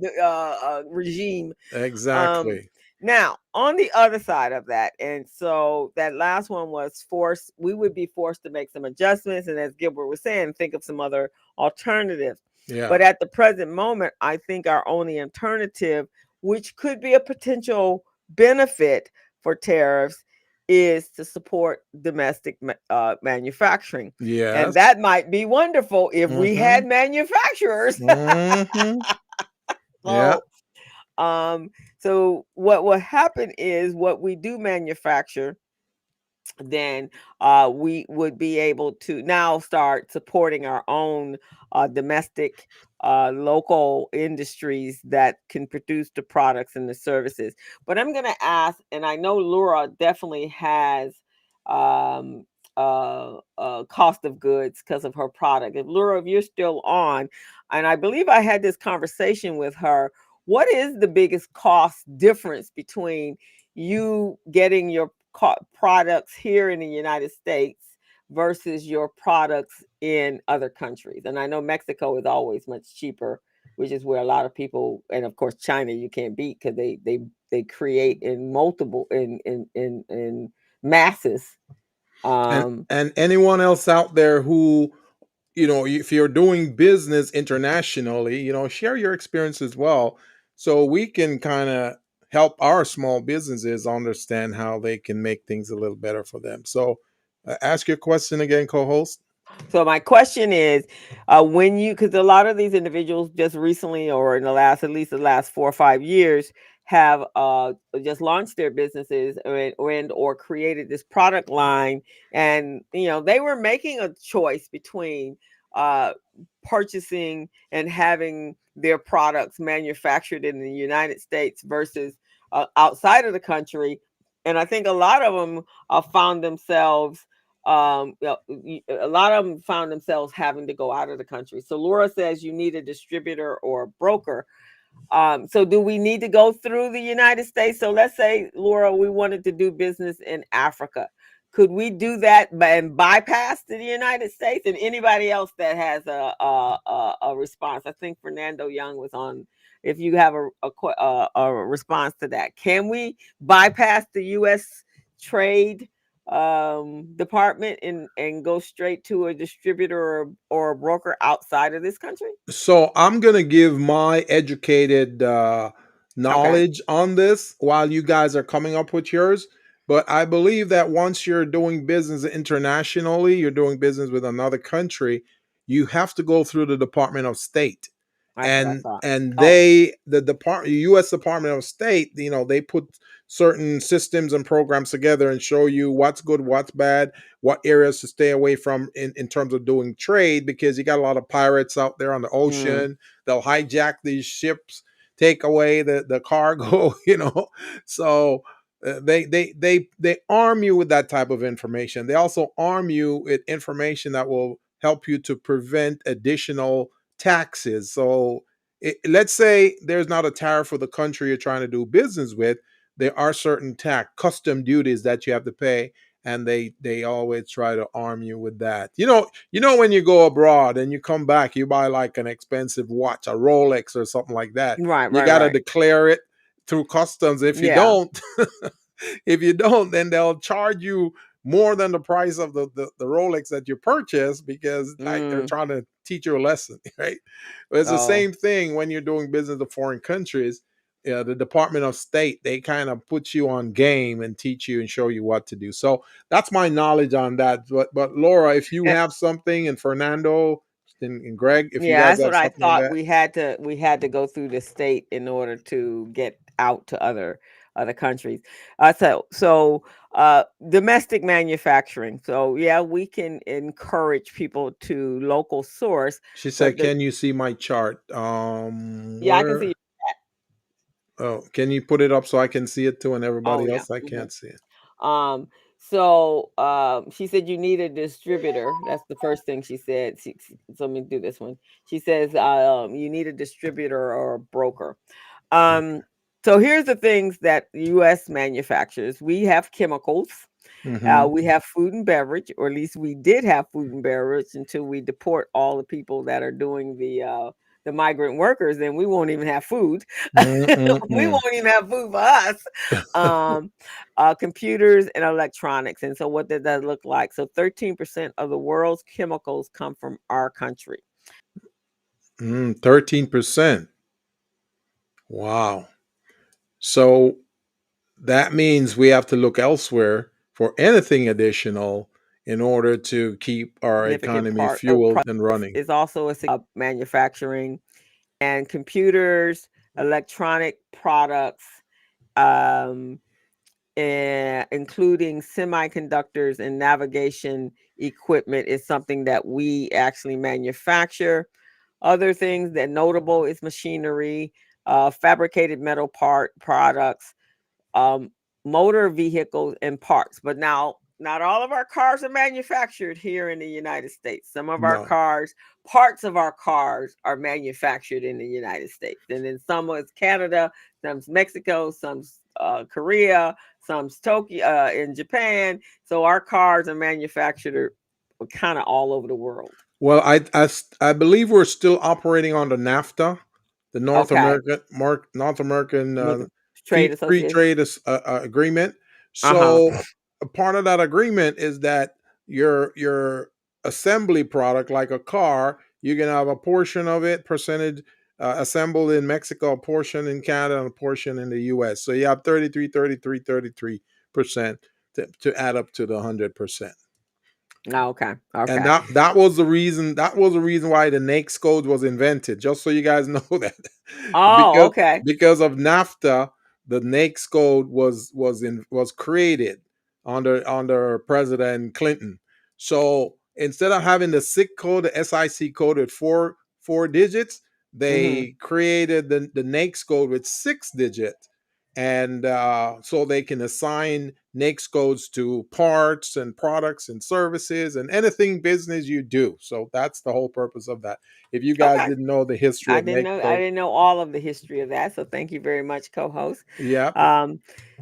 regime. Um, exactly. Now, on the other side of that, and so that last one was forced, we would be forced to make some adjustments. And as Gilbert was saying, think of some other alternatives. Yeah. But at the present moment, I think our only alternative, which could be a potential benefit for tariffs, is to support domestic manufacturing. And Yes. that might be wonderful if we had Mhm. manufacturers. Mhm. Yeah. so, um, so what will happen is what we do manufacture, then we would be able to now start supporting our own domestic local industries that can produce the products and the services. But I'm going to ask, and I know Laura definitely has um, cost of goods because of her product. If Laura, if you're still on, and I believe I had this conversation with her, what is the biggest cost difference between you getting your products here in the United States versus your products in other countries? And I know Mexico is always much cheaper, which is where a lot of people, and of course China you can't beat because they create in multiple in masses. Um, And anyone else out there who, if you're doing business internationally, share your experience as well, so we can kind of help our small businesses understand how they can make things a little better for them. So, ask your question again, co-host. So my question is, when you, because a lot of these individuals just recently, or in the last, at least the last 4 or 5 years, have just launched their businesses or created this product line, and they were making a choice between uh, purchasing and having their products manufactured in the United States versus outside of the country, and I think a lot of them found themselves a lot of them found themselves having to go out of the country. So Laura says you need a distributor or a broker. So do we need to go through the United States? So let's say, Laura, we wanted to do business in Africa. Could we do that and bypass the United States? And anybody else that has a response? I think Fernando Young was on. If you have a response to that, can we bypass the U.S. trade department and go straight to a distributor or a broker outside of this country? So I'm gonna give my educated Okay. knowledge on this while you guys are coming up with yours. But I believe that once you're doing business internationally, you're doing business with another country, you have to go through the Department of State, That's what I and thought. and Oh. the U.S. Department of State, they put certain systems and programs together and show you what's good, what's bad, what areas to stay away from in terms of doing trade, because you got a lot of pirates out there on the Mm, ocean. They'll hijack these ships, take away the cargo, So they arm you with that type of information. They also arm you with information that will help you to prevent additional taxes. So let's say there's not a tariff for the country you're trying to do business with. There are certain tax custom duties that you have to pay, and they always try to arm you with that. When you go abroad and you come back, you buy like an expensive watch, a Rolex or something like that. right, You right, got to right. declare it through customs. If you Yeah. don't, if you don't, then they'll charge you more than the price of the Rolex that you purchased, because like they're Mm, trying to teach you a lesson, right? But it's the oh, same thing when you're doing business with foreign countries. The Department of State, they kind of put you on game and teach you and show you what to do. So that's my knowledge on that. But Laura, if you eh, have something, and Fernando and Greg, if you yeah. guys That's have what I something on thought. that. We had to go through the state in order to get out to other countries. Domestic manufacturing. So yeah, we can encourage people to local source, She but said, "Can you see my chart? yeah, I can see. Where? Oh, can you put it up so I can see it too, and Oh everybody yeah. else I Mhm. can't see it." She said you need a distributor. That's the first thing she said. So let me do this one. She says you need a distributor or a broker. Um, so here's the things that U.S. manufacturers. We have chemicals. Mm-hmm. We have food and beverage, or at least we did have food and beverage until we deport all the people that are doing the migrant workers. Then we won't even have food. We Mm-mm-mm. won't even have food for us. Um, Computers and electronics. And so, what did that look like? So, 13% of the world's chemicals come from our country. 13%. Wow. So that means we have to look elsewhere for anything additional in order to keep our Significant economy part of fueled and running. is also a manufacturing and computers, electronic products, um, including semiconductors and navigation equipment, is something that we actually manufacture. Other things that notable is machinery, fabricated metal products, um, motor vehicles, and parts. But now, not all of our cars are manufactured here in the United States. Some of our No. cars, parts of our cars, are manufactured in the United States, and then some is Canada, some's Mexico, some's Korea, some's Tokyo, in Japan. So our cars are manufactured kind of all over the world. Well, I believe we're still operating on the NAFTA, the Okay, North American trade Free association. Trade Agreement. Uh huh. So a part of that agreement is that your assembly product, like a car, you can have a portion of it percentage assembled in Mexico, a portion in Canada, and a portion in the U.S. So you have 33% to add up to the 100%. Okay. And Okay. that was the reason, why the NAICS code was invented, just so you guys know that. Oh, because okay. because of NAFTA, the NAICS code was created under President Clinton. So instead of having the SIC code, the SIC code with four digits, Mm-hmm. they created the NAICS code with 6 digits, and so they can assign NAICS codes to parts and products and services and anything business you do. So that's the whole purpose of that. If you guys Okay. didn't know the history I of didn't NAICS know. I code, didn't know all of the history of that. So thank you very much, co-host. yeah. Um,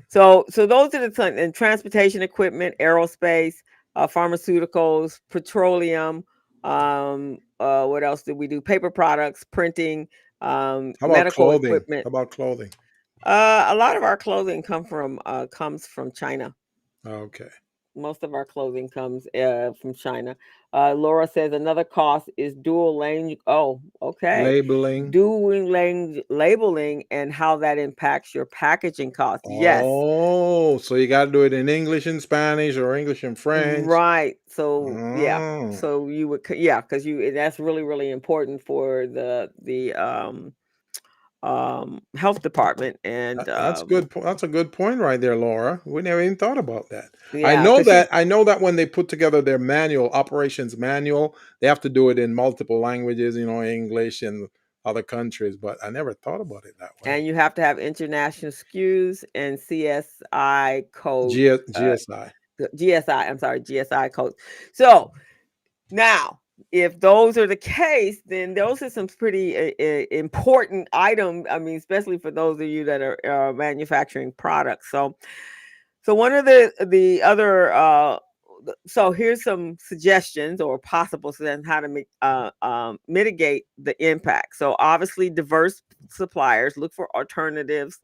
so those are the and transportation equipment, aerospace, pharmaceuticals, petroleum. What else did we do? Paper products, printing, How about medical clothing? equipment. How about clothing? A lot of our clothing comes from China. Okay. Most of our clothing comes from China. Laura says another cost is dual language. Oh, okay. Labeling. Dual language labeling and how that impacts your packaging costs. Yes, Oh, so you got to do it in English and Spanish or English and French. right. So yeah, Oh, so you would yeah, because that's really really important for the health department and that's good. That's a good point right there, Laura. We never even thought about that. I yeah, know because that. she I know that when they put together their manual, operations manual, they have to do it in multiple languages. English and other countries. But I never thought about it that way. and you have to have international SKUs and CSI code. GSI. GSI, I'm sorry, GSI codes. So now, if those are the case, then those are some pretty important items. I mean, especially for those of you that are manufacturing products. So one of the other so here's some suggestions or possible suggestions how to mitigate the impact. So obviously, diverse suppliers, look for alternatives,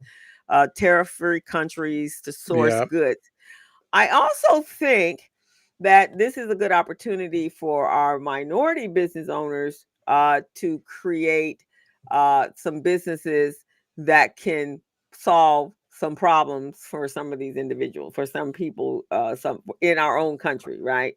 tariff-free countries to source Yeah. goods. I also think that this is a good opportunity for our minority business owners to create some businesses that can solve some problems for some of these individuals, for some people, some in our own country, right?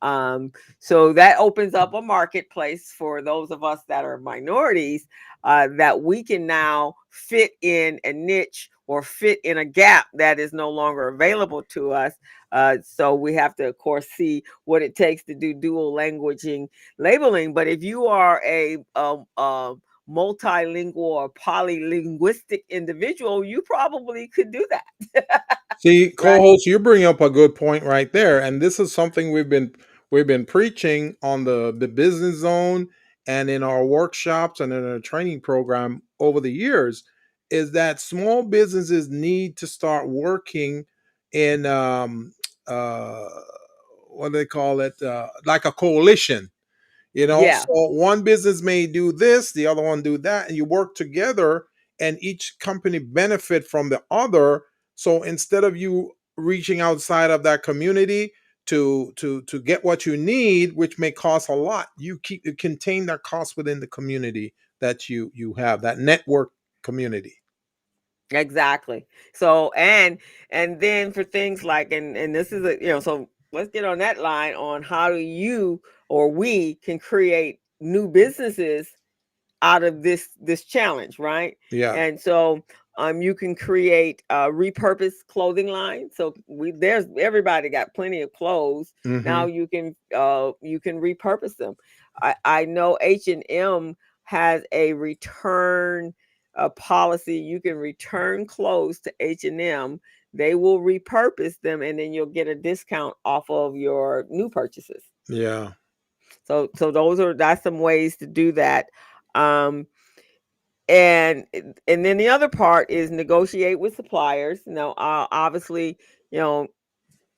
Um, so that opens up a marketplace for those of us that are minorities that we can now fit in a niche or fit in a gap that is no longer available to us. So we have to, of course, see what it takes to do dual languaging labeling. But if you are a multilingual or polylinguistic individual, you probably could do that, See, right? co-host, you bring up a good point right there, and this is something we've been preaching on the business zone and in our workshops and in our training program over the years, is that small businesses need to start working in uh, what do they call it, like a coalition. Yeah. So one business may do this, the other one do that, and you work together, and each company benefit from the other. So instead of you reaching outside of that community to get what you need, which may cost a lot, you contain that cost within the community that you have, that network community. Exactly. So and then for things like and this is so let's get on that line on how do you or we can create new businesses out of this challenge, right? Yeah. And so you can create repurposed clothing line. So there's everybody got plenty of clothes. Now Hmm. you can repurpose them. I know H&M has a return policy. You can return clothes to H&M. They will repurpose them and then you'll get a discount off of your new purchases. Yeah. So that's some ways to do that. Um, and then the other part is negotiate with suppliers. Now, obviously, you know,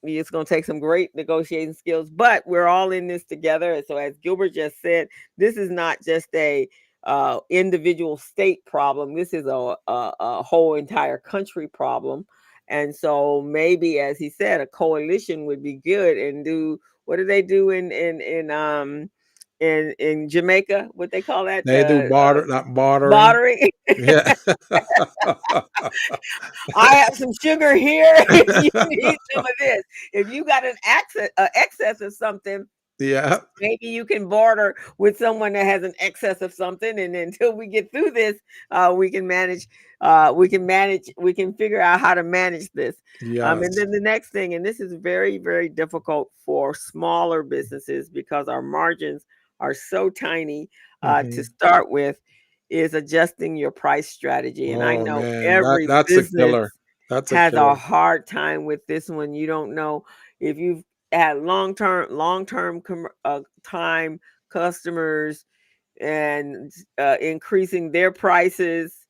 it's going to take some great negotiating skills, but we're all in this together. And so, as Gilbert just said, this is not just a individual state problem. This is a whole entire country problem. And so, maybe, as he said, a coalition would be good. And do what do they do in Jamaica? What they call that? They do barter, not bartering. Bartering. Yeah. I have some sugar here if you need some of this. If you got excess of something, Yeah. maybe you can barter with someone that has an excess of something, and until we get through this, we can manage. We can figure out how to manage this. And Yes. then the next thing, and this is very, very difficult for smaller businesses because our margins are so tiny to Hmm. start with, is adjusting your price strategy. And I Oh know man, every that's a business killer. That's a has a killer. hard time with this one. You don't know if you've had long term time customers and increasing their prices.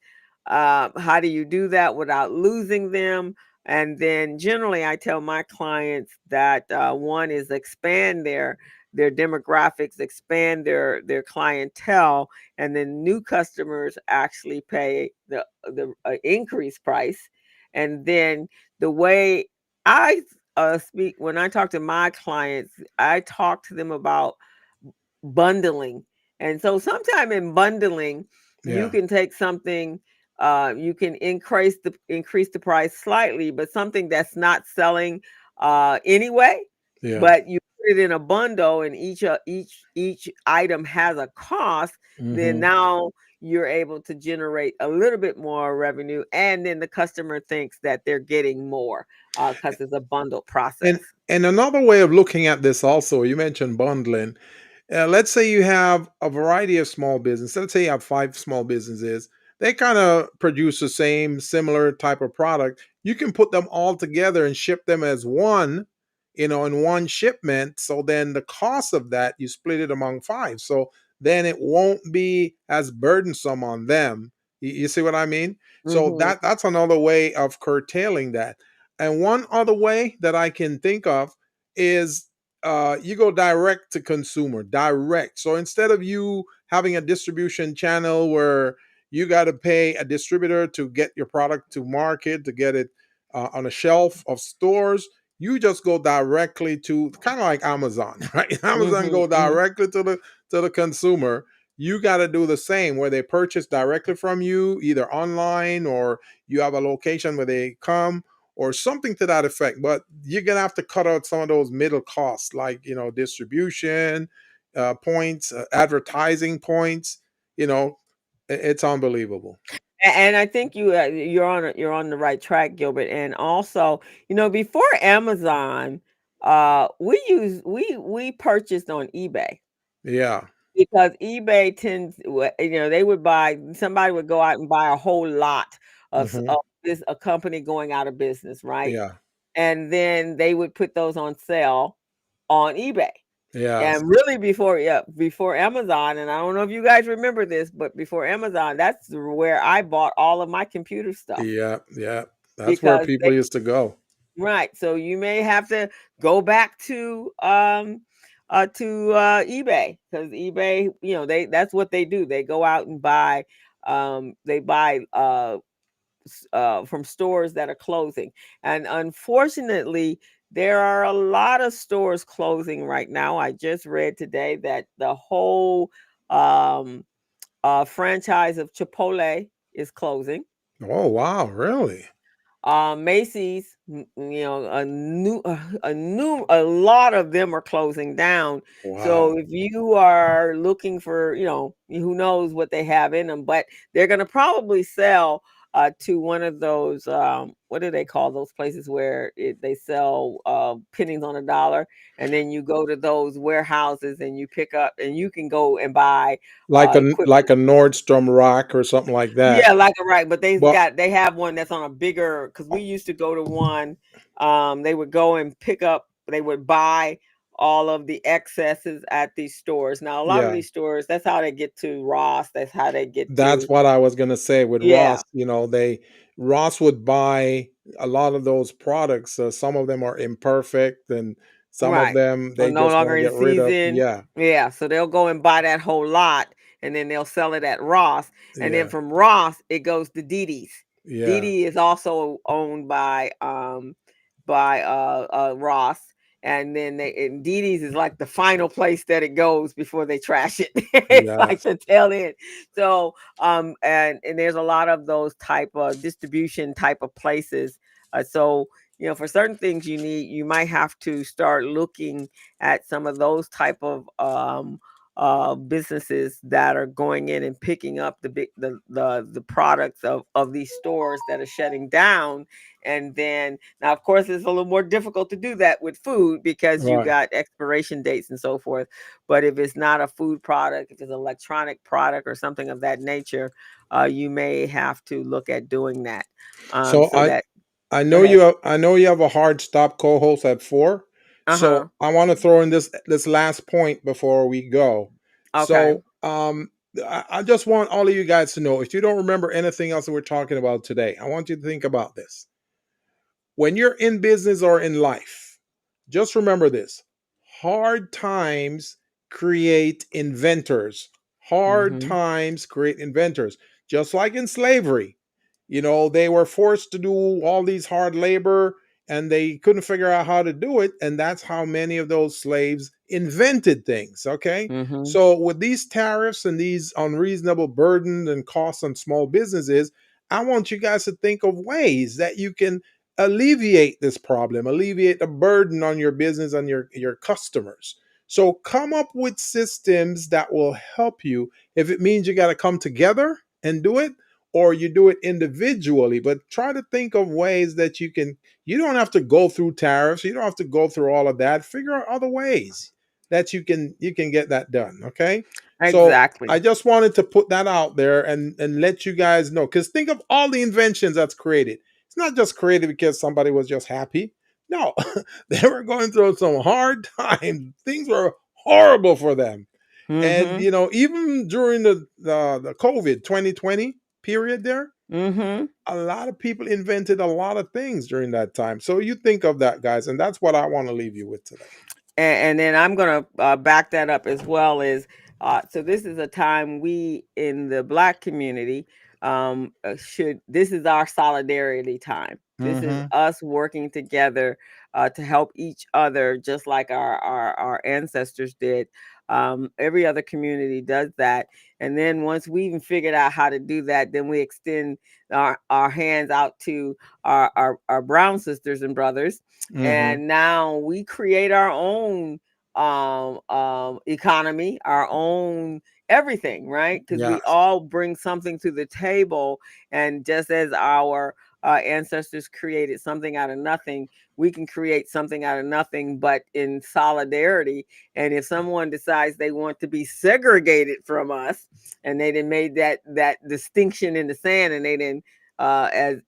How do you do that without losing them? And then generally, I tell my clients that one is expand their demographics, expand their clientele, and then new customers actually pay the increased price. And then the way I speak when I talk to my clients, I talk to them about bundling. And so sometime in bundling, you Yeah. can take something, you can increase the price slightly, but something that's not selling anyway, Yeah. but you put it in a bundle and each item has a cost, then Hmm. now you're able to generate a little bit more revenue, and then the customer thinks that they're getting more because it's a bundle process. And another way of looking at this also, you mentioned bundling. Let's say you have a variety of small businesses. Let's say you have five small businesses. They kind of produce the same, similar type of product. You can put them all together and ship them as one, in one shipment. So then the cost of that, you split it among five. So then it won't be as burdensome on them. You see what I mean? So Hmm. that's another way of curtailing that. And one other way that I can think of is you go direct to consumer, direct. So instead of you having a distribution channel where you got to pay a distributor to get your product to market, to get it on a shelf of stores, you just go directly to kind of like Amazon, right? Amazon Hmm. go Hmm. directly to the consumer. You got to do the same where they purchase directly from you, either online or you have a location where they come or something to that effect. But you're gonna have to cut out some of those middle costs, like distribution points, advertising points. You know, it's unbelievable. And I think you're on the right track, Gilbert. And also, before Amazon, we purchased on eBay Yeah. because eBay they would buy somebody would go out and buy a whole lot Hmm. of this a company going out of business, right? Yeah. And then they would put those on sale on eBay. Yes. And really before Amazon, and I don't know if you guys remember this, but before Amazon, that's where I bought all of my computer stuff Yeah. Yeah. That's where because people used to go. right. So you may have to go back to eBay because eBay, that's what they do. They go out and buy they buy from stores that are closing. And unfortunately, there are a lot of stores closing right now. I just read today that the whole franchise of Chipotle is closing. Oh, wow, really? Macy's, a lot of them are closing down. Wow. So if you are looking for, who knows what they have in them, but they're going to probably sell to one of those, what do they call those places where they sell pennies on a dollar, and then you go to those warehouses and you pick up, and you can go and buy equipment. Like a Nordstrom rack or something like that. Yeah, like a right, but But they have one that's on a bigger, because we used to go to one. They would go and pick up, they would buy all of the excesses at these stores. Now, a lot of yeah, these stores, that's how they get to Ross. That's how they get that's to, what I was gonna say with yeah, Ross. They Ross would buy a lot of those products. Some of them are imperfect, and some of right. them Or they no just longer want to in get rid of. season. Yeah, Yeah, so they'll go and buy that whole lot, and then they'll sell it at Ross. And then yeah, from Ross, it goes to Didi's. yeah, Didi is also owned by Ross, and then Didi's is like the final place that it goes before they trash it. It's like yes, the tail end. So and there's a lot of those type of distribution type of places. So for certain things you might have to start looking at some of those type of businesses that are going in and picking up the products of these stores that are shutting down. And then now, of course, it's a little more difficult to do that with food because you right. got expiration dates and so forth. But if it's not a food product, if it's an electronic product or something of that nature, you may have to look at doing that. So So that I Go know ahead. I know you have a hard stop co-host at 4. Uh-huh. So I want to throw in this last point before we go. Okay. So I just want all of you guys to know, if you don't remember anything else that we're talking about today, I want you to think about this. When you're in business or in life, just remember this: hard times create inventors. Hard Mhm. times create inventors. Just like in slavery, they were forced to do all these hard labor and they couldn't figure out how to do it. And that's how many of those slaves invented things. Okay. Mhm. So, with these tariffs and these unreasonable burdens and costs on small businesses, I want you guys to think of ways that you can alleviate this problem, alleviate the burden on your business and your customers. So come up with systems that will help you. If it means you got to come together and do it, or you do it individually, but try to think of ways that you don't have to go through tariffs, you don't have to go through all of that. Figure out other ways that you can get that done. Okay. So Exactly. I just wanted to put that out there and let you guys know, because think of all the inventions that's created. It's not just created because somebody was just happy. No, they were going through some hard times. Things were horrible for them. And Mhm. even during the COVID 2020 period there, Mhm. a lot of people invented a lot of things during that time. So you think of that, guys, and that's what I want to leave you with today. And then I'm going to back that up as well as so this is a time we in the Black community should this is our solidarity time. This is Mm-hmm. us working together to help each other, just like our ancestors did. Every other community does that, and then once we even figured out how to do that, then we extend our hands out to our brown sisters and brothers, Mm-hmm. and now we create our own economy, our own everything, right? Because we Yes. all bring something to the table, and just as our ancestors created something out of nothing, we can create something out of nothing, but in solidarity. And if someone decides they want to be segregated from us, and they didn't made that distinction in the sand, and they didn't as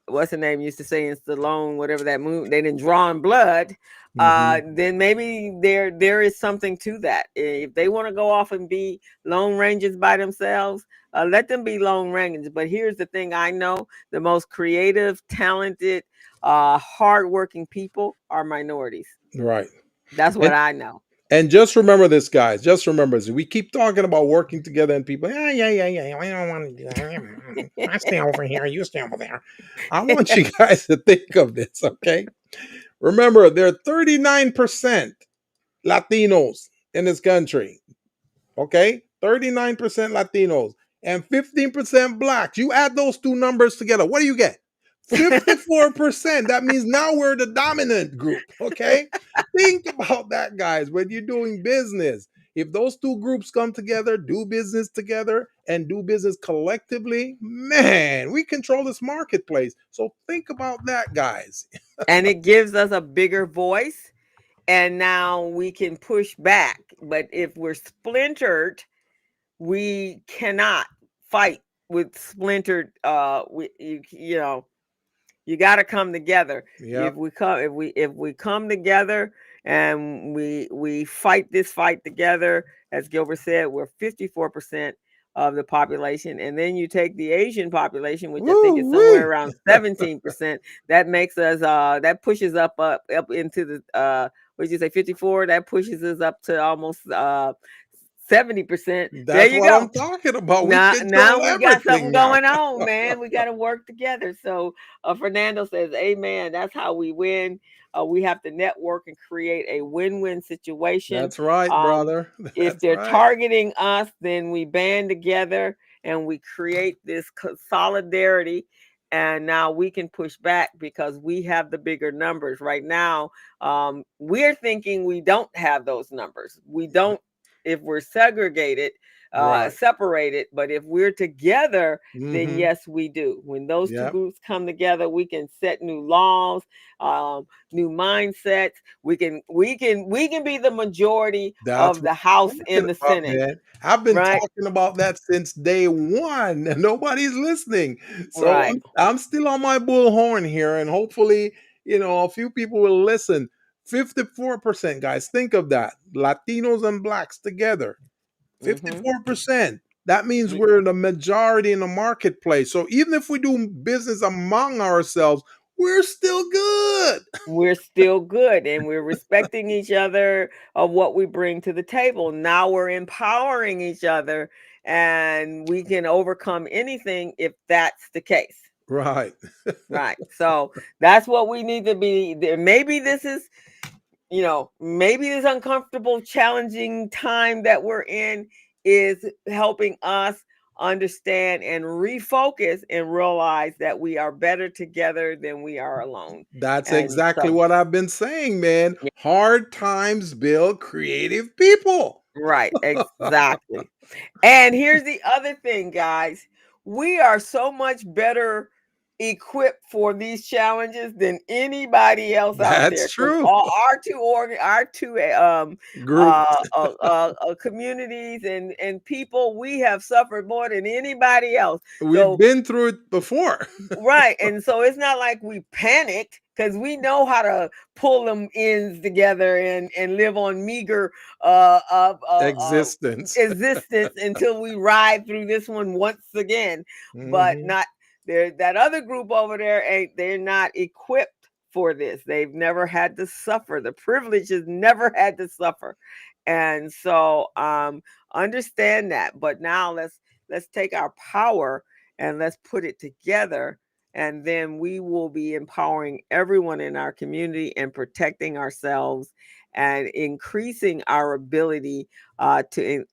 what's the name used to say in Stallone, whatever that movie, they didn't draw in blood, Mm-hmm. then maybe there is something to that. If they want to go off and be lone rangers by themselves, let them be lone rangers. But here's the thing: I know the most creative, talented, hardworking people are minorities. Right. That's what And I know. and just remember this, guys. Just remember this. We keep talking about working together, and people, yeah, yeah, yeah, yeah. I don't want to do that. I stay over here. You stay over there. I want you guys to think of this, okay? Remember, there are 39% Latinos in this country, okay? 39% Latinos. and 15% blacks. You add those two numbers together, what do you get? 54%. That means now we're the dominant group. Okay. Think about that, guys, when you're doing business. If those two groups come together, do business together, and do business collectively, man, we control this marketplace. So think about that, guys. And it gives us a bigger voice, and now we can push back. But if we're splintered, we cannot fight with splintered you know, you got to come together. Yep. If we come together and we fight this fight together, as Gilbert said, we're 54% of the population, and then you take the Asian population, which I think is somewhere around 17%. That makes us that pushes up into the what did you say, 54? That pushes us up to almost 70%. There That's you what go. I'm talking about. We Now control we got something everything now. going on, man. We got to work together. So Fernando says, "Amen." That's how we win. We have to network and create a win-win situation. That's right, Um, brother. if That's they're right. targeting us, then we band together and we create this solidarity. And now we can push back because we have the bigger numbers. Right now, we're thinking we don't have those numbers. We don't if we're segregated, Right. separated. But if we're together, then Mm-hmm. yes, we do. When those two Yep. groups come together, we can set new laws, new mindsets. We can be the majority That's of what the House I'm in talking the about, Senate, man. I've been right? talking about that since day one, and nobody's listening. So Right. I'm still on my bullhorn here, and hopefully, a few people will listen. 54%, guys. Think of that. Latinos and blacks together. Mm-hmm. 54%. That means we're the majority in the marketplace. So even if we do business among ourselves, we're still good. We're still good, and we're respecting each other of what we bring to the table. Now we're empowering each other, and we can overcome anything if that's the case. Right. Right. So that's what we need to be. Maybe this is, maybe this uncomfortable, challenging time that we're in is helping us understand and refocus and realize that we are better together than we are alone. That's And exactly so, what I've been saying, man. yeah, Hard times build creative people. right, exactly. And here's the other thing, guys. We are so much better equipped for these challenges than anybody else out there, That's because true. Group. communities and people, we have suffered more than anybody else. We've So been through it before. right, and so it's not like we panicked, because we know how to pull them ends together and live on meager uh, uh, uh, uh, Existence. existence until we ride through this one once again. But Hmm. not there. That other group over there they're not equipped for this. They've never had to suffer. The privilege has never had to suffer, and so understand that. But now let's take our power and let's put it together, and then we will be empowering everyone in our community and protecting ourselves and increasing our ability to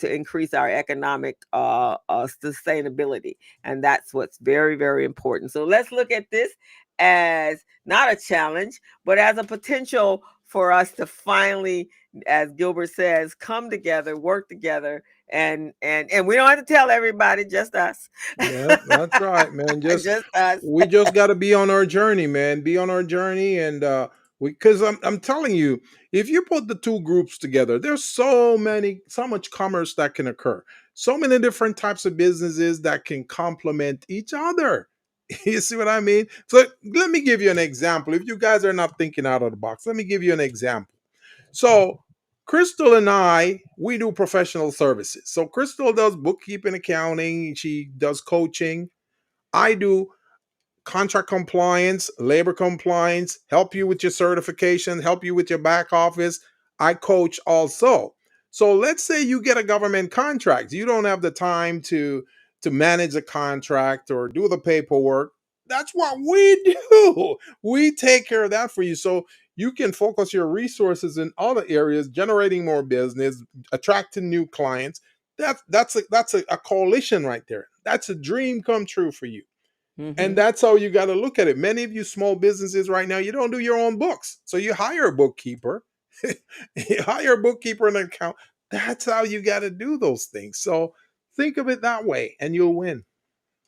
increase our economic sustainability. And that's what's very, very important. So let's look at this as not a challenge, but as a potential for us to finally, as Gilbert says, come together, work together, and we don't have to tell everybody, just us. Yeah, that's right, man. Just us. We just got to be on our journey, man. Be on our journey, and because I'm telling you, if you put the two groups together, there's so much commerce that can occur, so many different types of businesses that can complement each other. You see what I mean? So let me give you an example. If you guys are not thinking out of the box, let me give you an example. So Crystal and we do professional services. So Crystal does bookkeeping, accounting, she does coaching. I do contract compliance, labor compliance, help you with your certification, help you with your back office. I coach also. So let's say you get a government contract. You don't have the time to manage a contract or do the paperwork. That's what we do. We take care of that for you. So you can focus your resources in other areas, generating more business, attracting new clients. That's a coalition right there. That's a dream come true for you. And Mm-hmm. that's how you got to look at it. Many of you small businesses right now, you don't do your own books. So you hire a bookkeeper, you hire a bookkeeper and an account. That's how you got to do those things. So think of it that way and you'll win.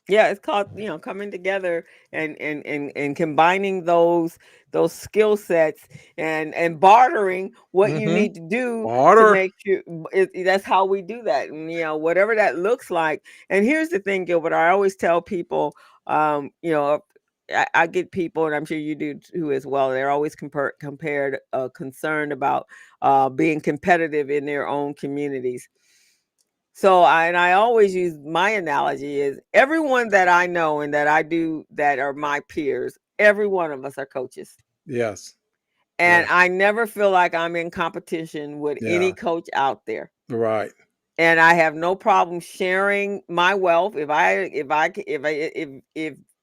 Yeah, it's called, coming together and combining those skill sets and bartering what you Mm-hmm. need to do to Barter. make sure that's how we do that. And whatever that looks like. And here's the thing, Gilbert, I always tell people, I get people, and I'm sure you do too as well. They're always concerned about being competitive in their own communities. So I always use my analogy is everyone that I know and that I do that are my peers, every one of us are coaches. Yes. And Yeah. I never feel like I'm in competition with any Yeah. coach out there. Right. And I have no problem sharing my wealth. If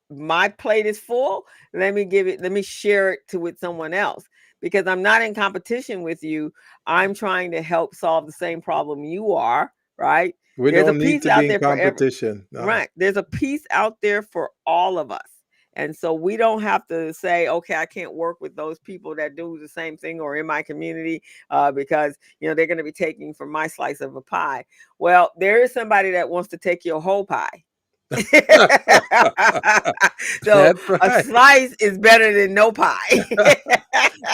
my plate is full, let me share it with someone else, because I'm not in competition with you. I'm trying to help solve the same problem you are, right? We There's a don't need piece to be out in there for every competition. No. Right. There's a piece out there for all of us. And so we don't have to say, okay, I can't work with those people that do the same thing or in my community because, they're going to be taking from my slice of a pie. Well, there is somebody that wants to take your whole pie. So That's a right. slice is better than no pie.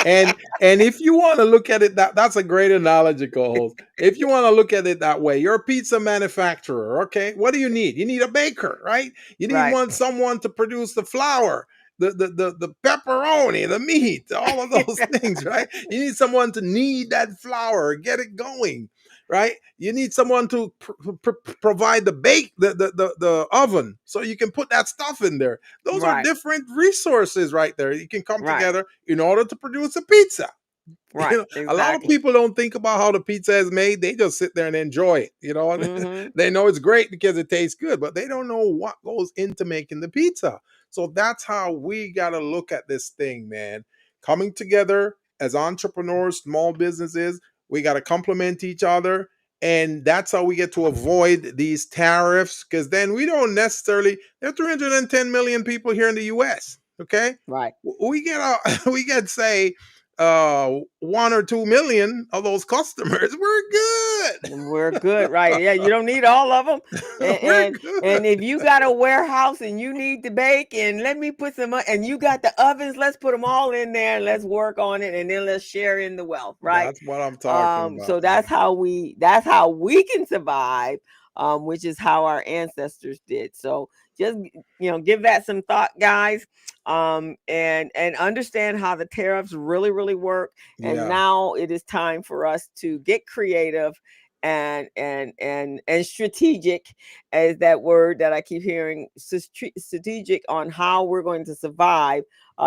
And if you want to look at it, that's a great analogy, co-host. If you want to look at it that way, you're a pizza manufacturer. Okay, what do you need? You need a baker, right? You need Right. someone to produce the flour, the pepperoni, the meat, all of those things, right? You need someone to knead that flour, get it going, right? You need someone to provide the bake, the oven, so you can put that stuff in there. Those are Right. different resources right there. You can come Right. together in order to produce a pizza. Right. A lot of Exactly. people don't think about how the pizza is made. They just sit there and enjoy it. Mm-hmm. They know it's great because it tastes good, but they don't know what goes into making the pizza. So that's how we got to look at this thing, man. Coming together as entrepreneurs, small businesses, we got to complement each other. And that's how we get to avoid these tariffs, because then we don't necessarily, there are 310 million people here in the US. Okay. Right. We get, we get, say, 1 or 2 million of those customers. We're good. We're good, right? Yeah, you don't need all of them. And We're and good. if you got a warehouse and you need to bake, and let me put some, and you got the ovens, let's put them all in there and let's work on it, and then let's share in the wealth, right? That's what I'm talking about, So man. that's how we can survive, which is how our ancestors did. So just give that some thought, guys, and understand how the tariffs really work. And Yeah. now it is time for us to get creative and strategic, as that word that I keep hearing, strategic on how we're going to survive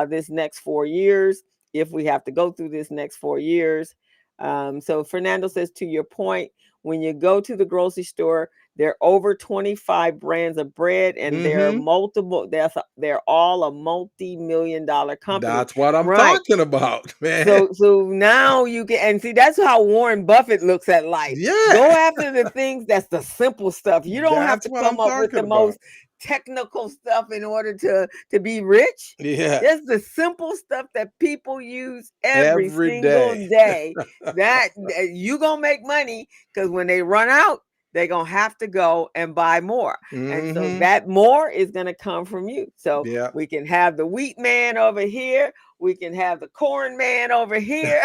this next 4 years, if we have to go through this next 4 years. So Fernando says, to your point, when you go to the grocery store, there are over 25 brands of bread, and there are Mm-hmm. multiple. They're all a multi-million-dollar company, That's what I'm right? talking about, man. So now you can, and see, that's how Warren Buffett looks at life. Go Yeah. after the things that's the simple stuff. You don't have That's to what I'm come up with talking the about. most technical stuff in order to be rich. Yeah. Just the simple stuff that people use every Every single day. day. That you gonna make money, because when they run out, they're gonna have to go and buy more. And so Mm-hmm. that more is gonna come from you. So Yeah. we can have the wheat man over here, we can have the corn man over here,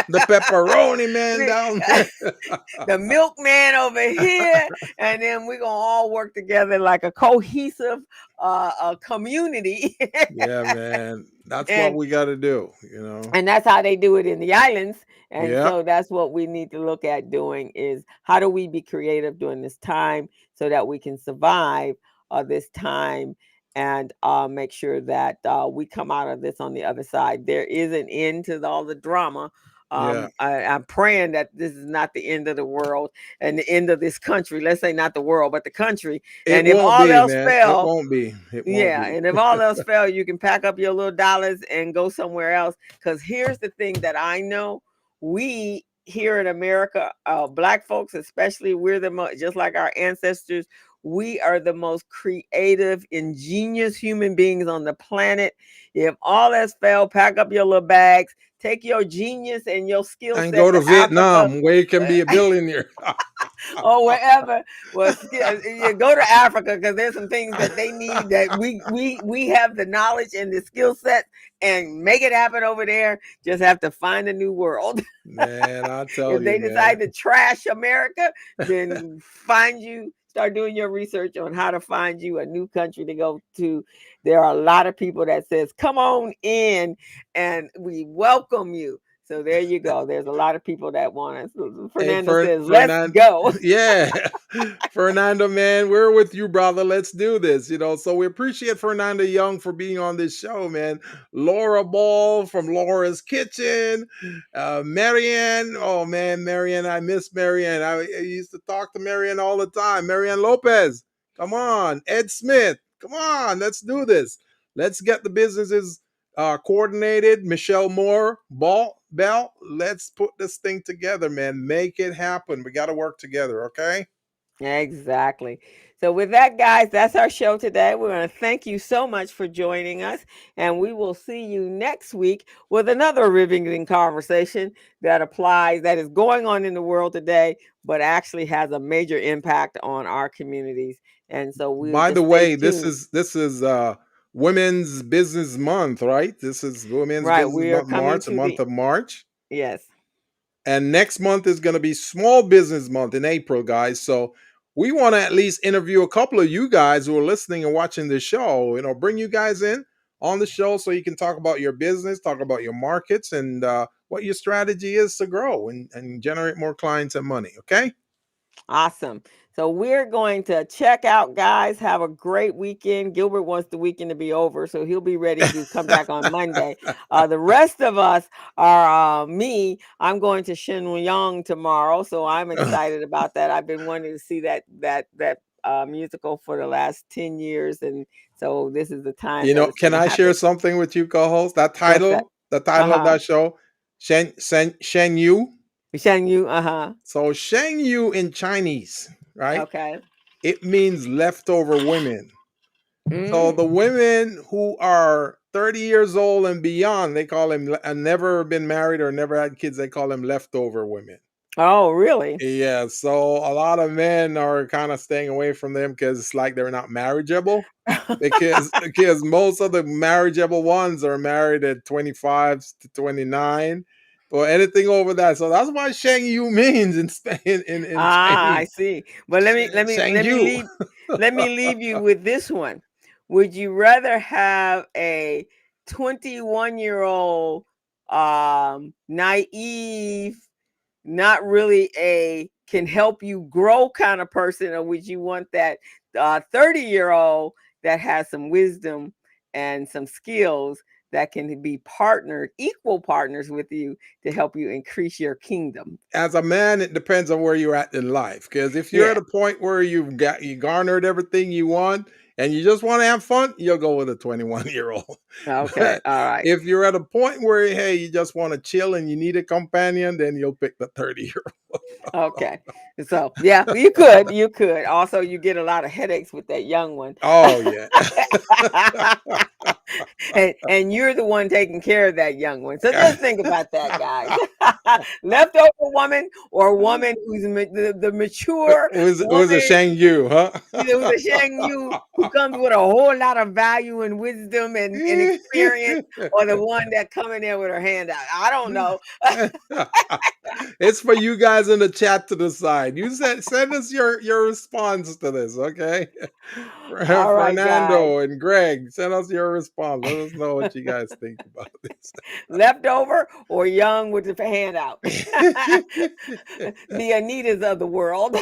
The pepperoni man down there. the milkman over here, and then we're gonna all work together like a cohesive a community. Yeah, man. That's what and we got to do. and that's how they do it in the islands. And Yep. so that's what we need to look at doing, is how do we be creative during this time so that we can survive this time, and make sure that we come out of this on the other side. There is an end to all the drama. Yeah. I'm praying that this is not the end of the world and the end of this country. Let's say not the world, but the country. It And if won't all be, else man. It fail, won't be. It won't yeah, be. and if all else fail, you can pack up your little dollars and go somewhere else. Because here's the thing that I know: we here in America, Black folks, especially, we're just like our ancestors, we are the most creative, ingenious human beings on the planet. If all else failed, pack up your little bags, take your genius and your skill And go set to to Africa Vietnam where you can be a billionaire. or wherever. Well, you go to Africa because there's some things that they need that we have the knowledge and the skill set and make it happen over there. Just have to find a new world. Man, I tell If you, they man. decide to trash America, then start doing your research on how to find you a new country to go to. There are a lot of people that says, come on in and we welcome you. So there you go. There's a lot of people that want us. Hey, Fernando says, let's Fernando, go. yeah, Fernando, man, we're with you, brother. Let's do this. So we appreciate Fernando Young for being on this show, man. Laura Ball from Laura's Kitchen, Marianne. Oh man, Marianne, I miss Marianne. I used to talk to Marianne all the time. Marianne Lopez, come on. Ed Smith, come on. Let's do this. Let's get the businesses coordinated. Michelle Moore, Bell, let's put this thing together, man. Make it happen. We got to work together, okay? Exactly. So, with that, guys, that's our show today. We're going to thank you so much for joining us, and we will see you next week with another riveting conversation that is going on in the world today, but actually has a major impact on our communities. And so, we'll By the just stay way, this tuned. is this is Women's Business Month, right? This is Women's Right. Business We are Month, coming March, the to month of March. yes. And next month is going to be Small Business Month in April, guys. So we want to at least interview a couple of you guys who are listening and watching the show. Bring you guys in on the show so you can talk about your business, talk about your markets, and what your strategy is to grow and generate more clients and money. Okay. Awesome. So we're going to check out, guys. Have a great weekend. Gilbert wants the weekend to be over, so he'll be ready to come back on Monday. The rest of us are me. I'm going to Shenyang tomorrow, so I'm excited about that. I've been wanting to see that musical for the last 10 years, and so this is the time that it's Can going to I share happen. something with you, co-host? What's that? The title of Uh-huh. that show, Shen Yu. Shenyu, uh-huh. So Sheng Yu in Chinese, right? Okay. It means leftover women. So the Mm. women who are 30 years old and beyond, they call them never been married or never had kids. They call them leftover women. Oh, really? Yeah. So a lot of men are kind of staying away from them because it's like they're not marriageable. Because most of the marriageable ones are married at 25 to 29 or anything over that. So that's what Shang Yu means in Ah, I Chinese. see. But Shang Yu. let me leave you with this one. Would you rather have a 21-year-old naive, not really a can help you grow kind of person, or would you want that 30-year-old that has some wisdom and some skills that can be equal partners with you to help you increase your kingdom? As a man, it depends on where you're at in life. Because if you're Yeah. at a point where you garnered everything you want and you just want to have fun, you'll go with a 21-year-old. Okay. But All right. if you're at a point where hey, you just want to chill and you need a companion, then you'll pick the 30-year-old. Okay. So yeah, you could. Also, you get a lot of headaches with that young one. Oh yeah. And you're the one taking care of that young one. So just think about that, guys. Leftover woman or woman who's the mature Who's a woman, Shang Yu, huh? who's a Shang Yu who comes with a whole lot of value and wisdom and experience, or the one that coming there with her hand out. I don't know. It's for you guys in the chat to decide. Send us your response to this, okay? All right, guys. Fernando and Greg, send us your response. Let us know what you guys think about this. Leftover or young with the hand out. The Anitas of the world.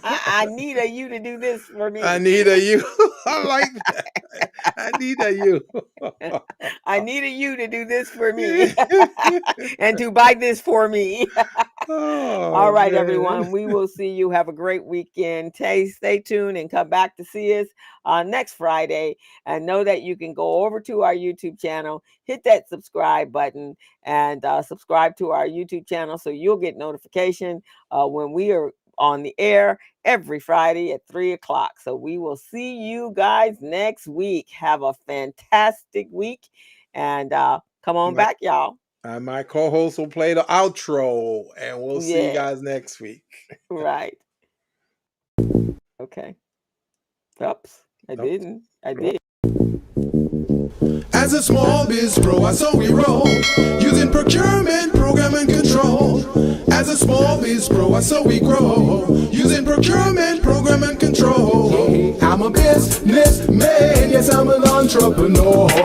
I need you to do this for me. Anita, you I like that. I need a you. I needed you to do this for me and to buy this for me. All Oh right, man. everyone. We will see you. Have a great weekend. Stay tuned and come back to see us next Friday. And know that you can go over to our YouTube channel, hit that subscribe button, and subscribe to our YouTube channel so you'll get notification when we are on the air every Friday at 3 o'clock. So we will see you guys next week. Have a fantastic week. And come on My, back, y'all. my co-host will play the outro, and we'll see you Yeah, guys next week. right. Okay. Oops, I Nope. didn't. I did. As a small biz pro, I saw we roll, using procurement, program, and control. As a small biz pro, I saw we grow, using procurement, program, and control. I'm a businessman, yes, I'm an entrepreneur.